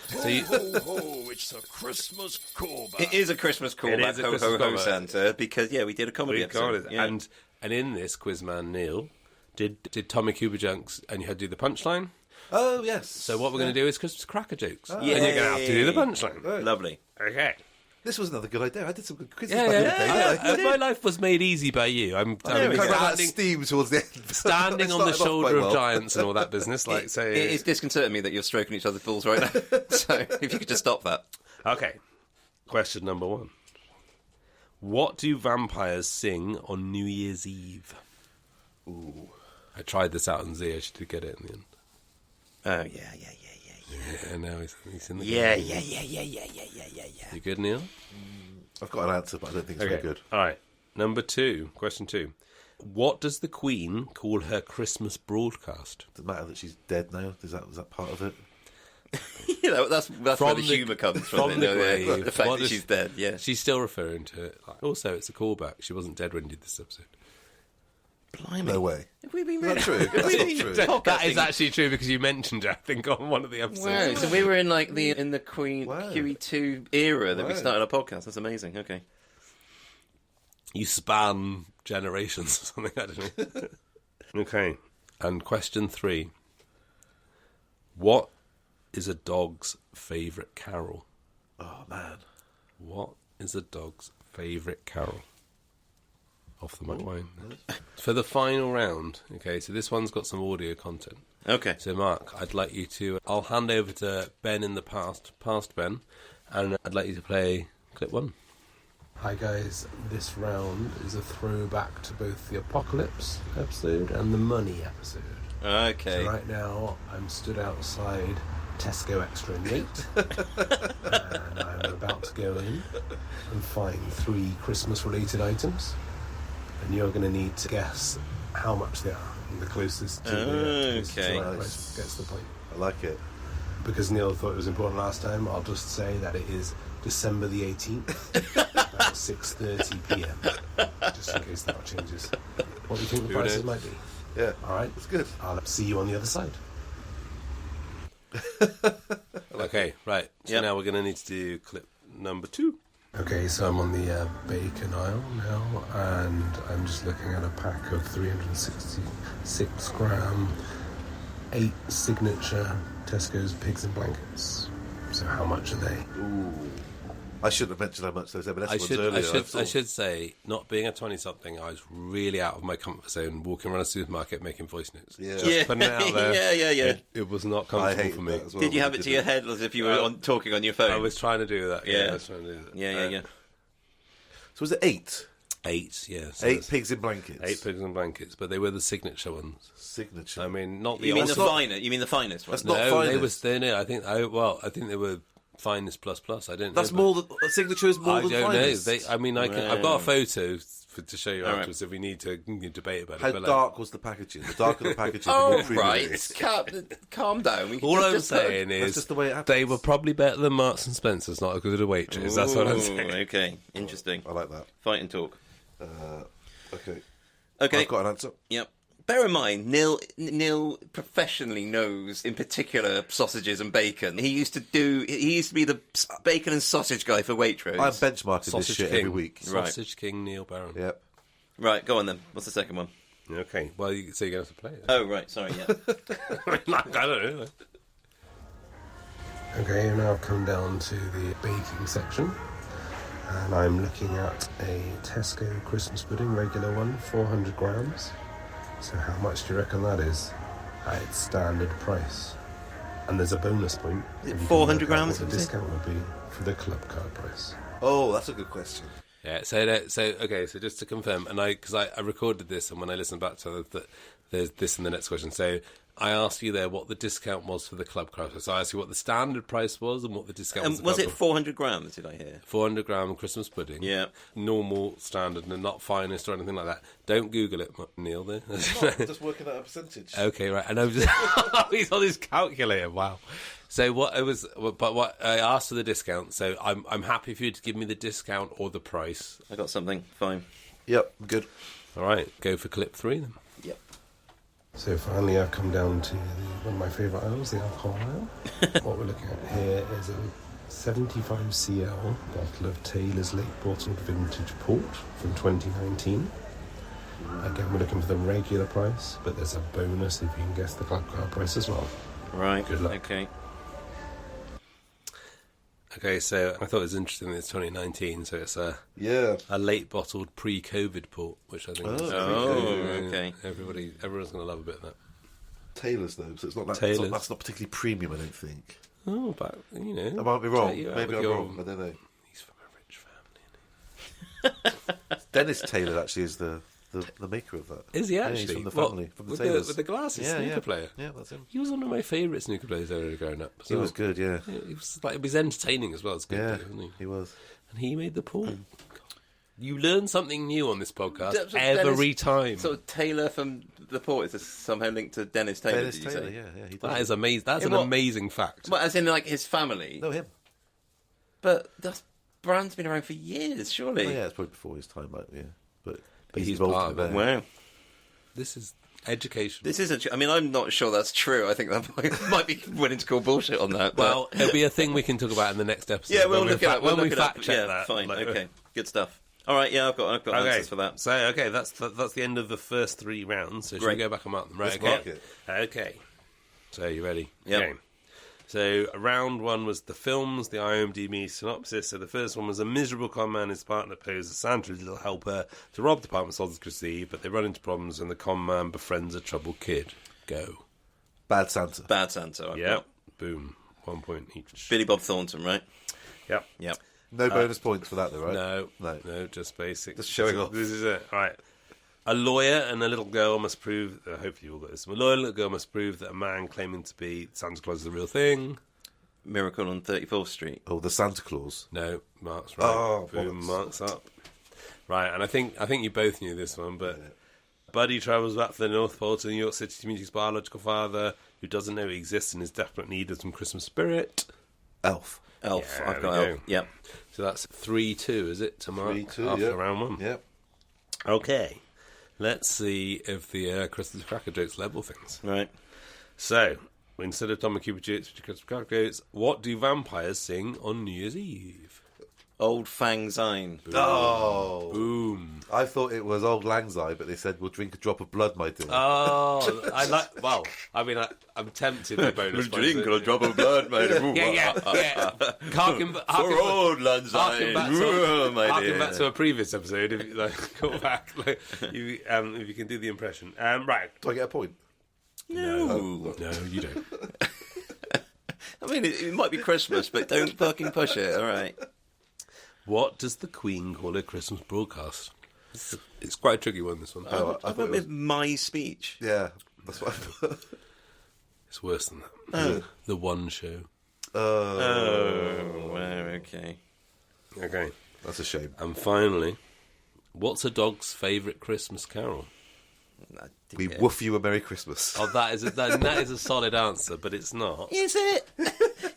So you, Ho, ho, it's a Christmas callback. It is a Christmas callback, is a ho Christmas ho ho callback. Santa, because we did a comedy we got episode. it. Yeah. And in this, Quizman Neil did Tommy Cuba Junks, and you had to do the punchline. Oh, yes. So what we're going to do is Christmas cracker jokes. Yay. And you're going to have to do the punchline. Lovely. Okay. This was another good idea. I did some good quizzes Yeah, back in the yeah. day. My life was made easy by you. I'm I ran out of standing, steam towards the end. standing on the Started off shoulder quite of well. giants and all that business. Like, so. It is disconcerting me that you're stroking each other's balls right now. So if you could just stop that. Okay. Question number 1. What do vampires sing on New Year's Eve? Ooh. I tried this out on Z. I should get it in the end. Oh yeah. Yeah, now he's in the Yeah. You good, Neil? I've got an answer, but I don't think it's very good. All right. Number 2. Question 2. What does the Queen call her Christmas broadcast? Doesn't matter that she's dead now. Is that part of it? That's where the humour comes from. the grave. The fact What that does- she's dead, yeah. She's still referring to it. Also, it's a callback. She wasn't dead when we did this episode. Blimey. No way. Have we been Is that true? That's not true. That is actually true because you mentioned it, I think, on one of the episodes. Wow, so we were in like the Queen Wow. QE2 era that we Wow. started our podcast. That's amazing. Okay. You span generations or something, I don't know. Okay. And question 3. What is a dog's favourite carol? Oh, man. What is a dog's favourite carol? Off the mic wine. For the final round, okay, so this one's got some audio content. Okay. So, Mark, I'd like you to... I'll hand over to Ben in the past Ben, and I'd like you to play clip 1. Hi guys, this round is a throwback to both the Apocalypse episode and the Money episode. Okay. So right now, I'm stood outside Tesco Extra and Gate, and I'm about to go in and find 3 Christmas-related items, and you're going to need to guess how much they are. And the closest to the Okay. right price gets the point. I like it. Because Neil thought it was important last time, I'll just say that it is December the 18th, about 6:30 p.m. Just in case that changes. What do you think the prices might be? Yeah. All right, That's good. I'll see you on the other side. Okay, right. So Yep. now we're going to need to do clip number 2. Okay, so I'm on the bacon aisle now, and I'm just looking at a pack of 366 gram, 8 signature Tesco's pigs in blankets. So how much are they? Ooh. I shouldn't have mentioned how much those M&S ones earlier. I should say, not being a 20-something, I was really out of my comfort zone walking around a supermarket making voice notes. Yeah. Just putting it out there. Yeah. It was not I comfortable hate for me. that as well. Did you when have we it to did your head as if you were talking on your phone? I was trying to do that. Yeah. I was trying to do that. Yeah. So was it 8? 8, yeah. So 8 there's pigs in blankets. 8 pigs in blankets, but they were the signature ones. Signature. I mean, not the You mean the ultimate- finest? You mean the finest one? That's not No, they finest. was thinner. I think they were finest plus. I don't know. That's but more than... A signature is more I than don't finest. know. I've got a photo to show you All right. afterwards if we need to debate about How it. But dark was the packaging? The darker the packaging, the Oh, more premium it right. is. Calm down. We all I'm just saying That's is just the way it happens. they were probably better than Marks and Spencer's, not as good at Waitrose. That's what I'm Ooh, saying. Okay, interesting. I like that. Fight and talk. Okay. Okay. I've got an answer. Yep. Bear in mind, Neil professionally knows, in particular, sausages and bacon. He used to be the bacon and sausage guy for Waitrose. I'm benchmarking Sausage this shit King. every week. Right. Sausage King Neil Barron. Yep. Right, go on then. What's the second one? Okay. Well, so you're going to have to play it. Oh, right. Sorry. Yeah. I don't know. Okay, now I've come down to the baking section, and I'm looking at a Tesco Christmas pudding, regular one, 400 grams. So how much do you reckon that is at its standard price? And there's a bonus point. Is it if you can 400 work out grams, What the was it? discount would be for the club card price. Oh, that's a good question. Yeah, so just to confirm, and because I recorded this, and when I listened back to it, that there's this in the next question. So I asked you there what the discount was for the club card. So I asked you what the standard price was and what the discount was. Was it 400 grams, did I hear? 400 gram Christmas pudding? Yeah. Normal, standard, and not finest or anything like that. Don't Google it, Neil. There. Just working out a percentage. Okay, right. And I was he's on his calculator. Wow. So what I asked for the discount. So I'm happy for you to give me the discount or the price. I got something. Fine. Yep, good. All right, go for clip 3 then. Yep. So finally, I've come down to one of my favourite aisles, the alcohol aisle. What we're looking at here is a 75cl bottle of Taylor's Lake Bottled Vintage Port from 2019. Again, we're looking for the regular price, but there's a bonus if you can guess the club card price as well. Right. Good luck. Okay. Okay, so I thought it was interesting that it's 2019, so it's a late bottled pre-COVID port, which I think is okay. Everyone's going to love a bit of that. Taylor's though, so it's not that. Taylor's. That's not particularly premium, I don't think. Oh, but you know, I might be wrong. check you out Maybe with I'm your- wrong. I don't know. He's from a rich family. Dennis Taylor actually is the maker of that. Is he Yeah, actually? he's from the What, family, from the with Taylors. with the glasses, snooker player. Yeah, that's him. He was one of my favourite snooker players ever growing up. He was good, yeah. He was like, it was entertaining as well. It's good, Yeah, wasn't he? he was. And he made the pool. You learn something new on this podcast So every Dennis- time. So Taylor from the port is somehow linked to Dennis Taylor. Dennis did you Taylor, say? yeah, he does. That is amazing. That's an what? amazing fact. Well, as in like his family. No, him. But that brand's been around for years, surely. Oh, yeah, it's probably before his time, like, yeah. But he's involved part in of it. there. Wow. This is education. This isn't. I mean, I'm not sure that's true. I think that might be willing to call bullshit on that. But... Well, it'll be a thing we can talk about in the next episode. yeah, we'll when look we it up. We'll when look we it up. fact check Yeah, that. fine. Like, Okay, good stuff. All right, yeah, I've got answers for that. So, okay, that's the end of the first 3 rounds. So, should Great. we go back and mark them? Right, Let's okay. mark it. Okay. So, you ready? Yep. Okay. So, round 1 was the films, the IMDb synopsis. So, the first one was a miserable con man and his partner pose as Santa's little helper to rob department stores on Christmas Eve, but they run into problems and the con man befriends a troubled kid. Go. Bad Santa. Bad Santa. I've Yep. got. Boom. 1 point each. Billy Bob Thornton, right? Yep. Yep. No bonus points for that, though, right? No, just basic. Just showing off. This is it. All right. A lawyer and a little girl must prove. Hopefully, you all got this. A lawyer and a little girl must prove that a man claiming to be Santa Claus is the real thing. Miracle on 34th Street. Oh, the Santa Claus. No, Mark's right. Oh, Boom, bollocks. Mark's up. Right, and I think you both knew this one, but Buddy travels back from the North Pole to New York City to meet his biological father, who doesn't know he exists and is desperate need of some Christmas spirit. Elf. Elf. Yeah, I've got there we Elf. go. Yep. So that's 3-2, is it, to Mark? 3-2, after yep. round 1. Yep. Okay, let's see if the Christmas cracker jokes level things. Right. So, instead of Tom and Cupid jokes, Christmas cracker jokes, what do vampires sing on New Year's Eve? Old Fang Syne. Oh. Boom. I thought it was Old Lang Syne, but they said, we'll drink a drop of blood, my dear. Oh, I like. Well, I mean, I'm tempted by bonus points. drop of blood, mate. Yeah. Harken Old Lang Syne. harken back to a previous episode. If you like, go back, like, if you can do the impression. Right. Do I get a point? No. No, you don't. I mean, it might be Christmas, but don't fucking push it, all right? What does the Queen call her Christmas broadcast? It's quite a tricky one, this one. Oh, I went with my speech. Yeah, that's what I thought. It's worse than that. The One Show. Oh, wow, okay. Okay. That's a shame. And finally, what's a dog's favourite Christmas carol? We woof you a Merry Christmas. Oh, that is a solid answer, but it's not. Is it?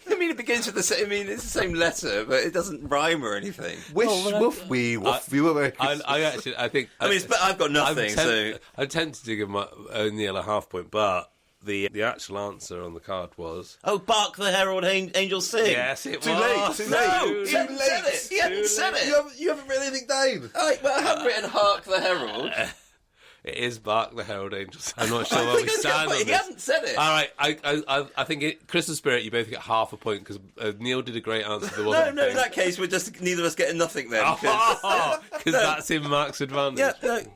I mean, it begins with the same. I mean, it's the same letter, but it doesn't rhyme or anything. Wish woof we woof you a Merry Christmas. I think. I mean, I've got nothing. I'm tempted to give O'Neill a half point, but the actual answer on the card was. Oh, bark the herald, angels sing. Yes, it Too was. late, too No, late. he hadn't said it. He hadn't said it. You haven't written anything down. All right, well, I haven't written hark the herald. It is Bark the Herald Angels. I'm not sure I where think we I was stand on he this. hasn't said it. All right, I think Christmas Spirit, you both get half a point because Neil did a great answer. There wasn't No, in that case, we're just neither of us getting nothing then. because that's in Mark's advantage.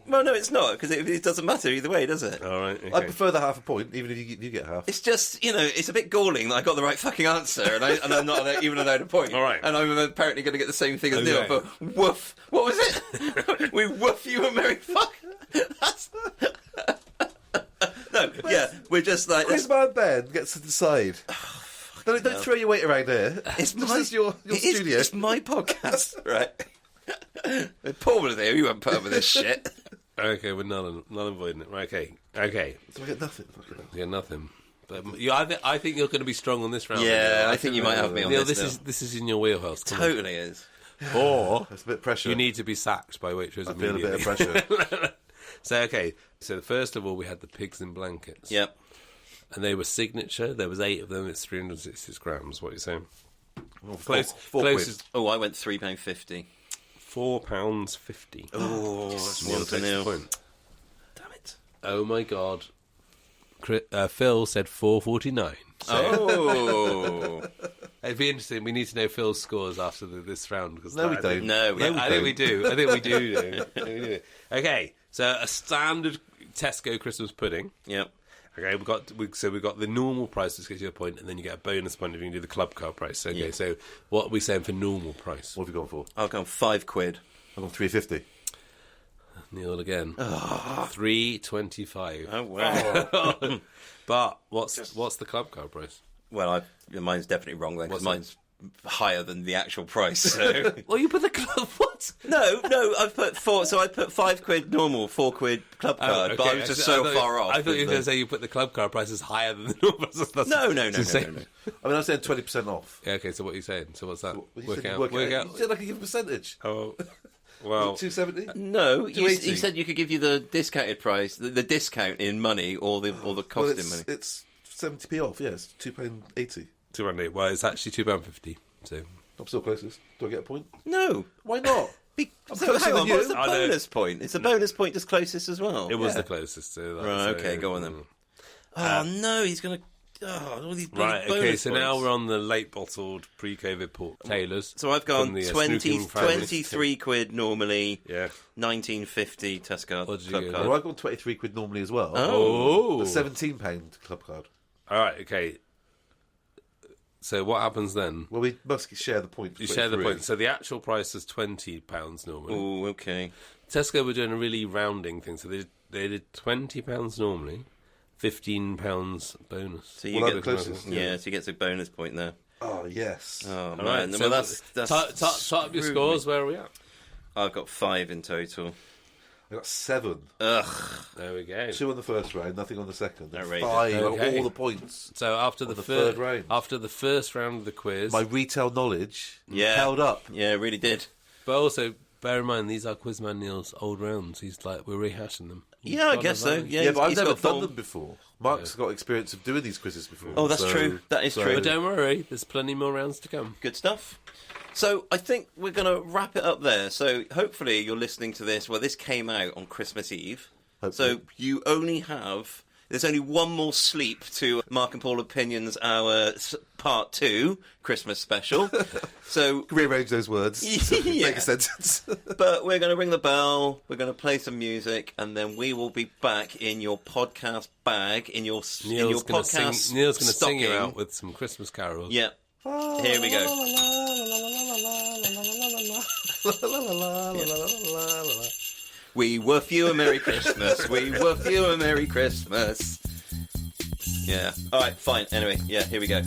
No, it's not, because it doesn't matter either way, does it? All right. I Okay. prefer the half a point, even if you get half. It's just, it's a bit galling that I got the right fucking answer, and I'm not even allowed a point. All right. And I'm apparently going to get the same thing as Neil, Okay. but woof. What was it? We woof you a merry fuck. That's... No, yeah, we're just like... Quizman Ben gets to decide. Don't throw your weight around here. It's This my is your studio. It's my podcast, right? Paul was there. You won't put up with this shit. Okay, we're not avoiding it. Right, okay. So I get nothing. Yeah, nothing. But I think you're going to be strong on this round. Yeah, Neil. I think you might have me on Neil, this. this is in your wheelhouse. Come on. Totally is. Or It's a bit of pressure. you need to be sacked by Waitrose I feel a immediately. bit of pressure. So first of all, we had the pigs in blankets. Yep. And they were signature. There was 8 of them. It's 366 grams. What are you saying? Four Closest. Oh, I went £3.50. £4.50. Oh, Neil one to takes the nil. point. Damn it. Oh my god. Phil said 4.49. Oh. It'd be interesting. We need to know Phil's scores after this round. Because No, we don't. No, we I think we do. I think we do. Okay, so a standard Tesco Christmas pudding. Yep. Okay, we've got the normal price, which gets you a point, and then you get a bonus point if you can do the club card price. Okay, Yeah. so what are we saying for normal price? What have you gone for? I'll go £5. I've gone 350. Neil again. 3.25. Oh, wow. But what's the club card price? Well, mine's definitely wrong then, because What's mine's higher than the actual price. So Well, you put the club. What? no, I've put four. So I put £5 normal, £4 club card. But I was just so far off. I thought you were going to say you put the club card prices higher than the normal. No. I mean, I'm saying 20% off. Yeah, okay, so what are you saying? So what's that? You Work said out. work Work out. out. You said like a given percentage. Oh, well. 270. No, you 280. said you could give you the discounted price, the discount in money, or the cost in money. It's 70p off. Yeah, it's £2.80. £2.80. Well, it's actually £2.50. So I'm still closest. Do I get a point? No. Why not? So closer hang than on, you. what's the I know. bonus point? It's a bonus point just closest as well. it was the closest to that. Right, so, okay, go on then. Oh no, he's gonna. Oh, all these bloody Right, okay, bonus so now points. we're on the late bottled pre-COVID port Taylors. So I've gone from the, 20, snooking family. £23 normally, Yeah. 19.50 Tesco What did you club get? card. Well, I've got £23 normally as well. Oh. A £17 club card. All right, okay. So what happens then? Well, we must share the point. You share the point. So the actual price is £20 normally. Oh, okay. Tesco were doing a really rounding thing. So they did £20 normally, £15 bonus. So you Well, I'm get the closest. yeah, so you get a bonus point there. Oh, yes. Oh All man, right, well that's Tot up your screwed scores. me. Where are we at? I've got 5 in total. I got 7. Ugh. There we go. 2 on the first round, nothing on the second. And Outrageous. 5 Okay. on all the points. So after the the third first round. after the first round of the quiz, My retail knowledge Yeah. held up. Yeah, it really did. but also bear in mind these are Quizman Neil's old rounds. He's like we're rehashing them. Yeah, I guess so. Yeah, Yeah, but I've he's never got done full- them before. Mark's got experience of doing these quizzes before. Oh, that's so- true. That is true. But don't worry, there's plenty more rounds to come. Good stuff. So I think we're going to wrap it up there. So hopefully you're listening to this. Well, this came out on Christmas Eve. Hopefully. So you only have... There's only one more sleep to Mark and Paul Opinions, our part 2 Christmas special. So, Rearrange those words to Yeah. make a sentence. but we're going to ring the bell. We're going to play some music, and then we will be back in your podcast bag, in your Neil's going to podcast sing. Neil's going to sing you stocking. out with some Christmas carols. Yeah. Here we go. We were you a Merry Christmas. We were you a Merry Christmas. Yeah. All right. Fine. Anyway. Yeah. Here we go.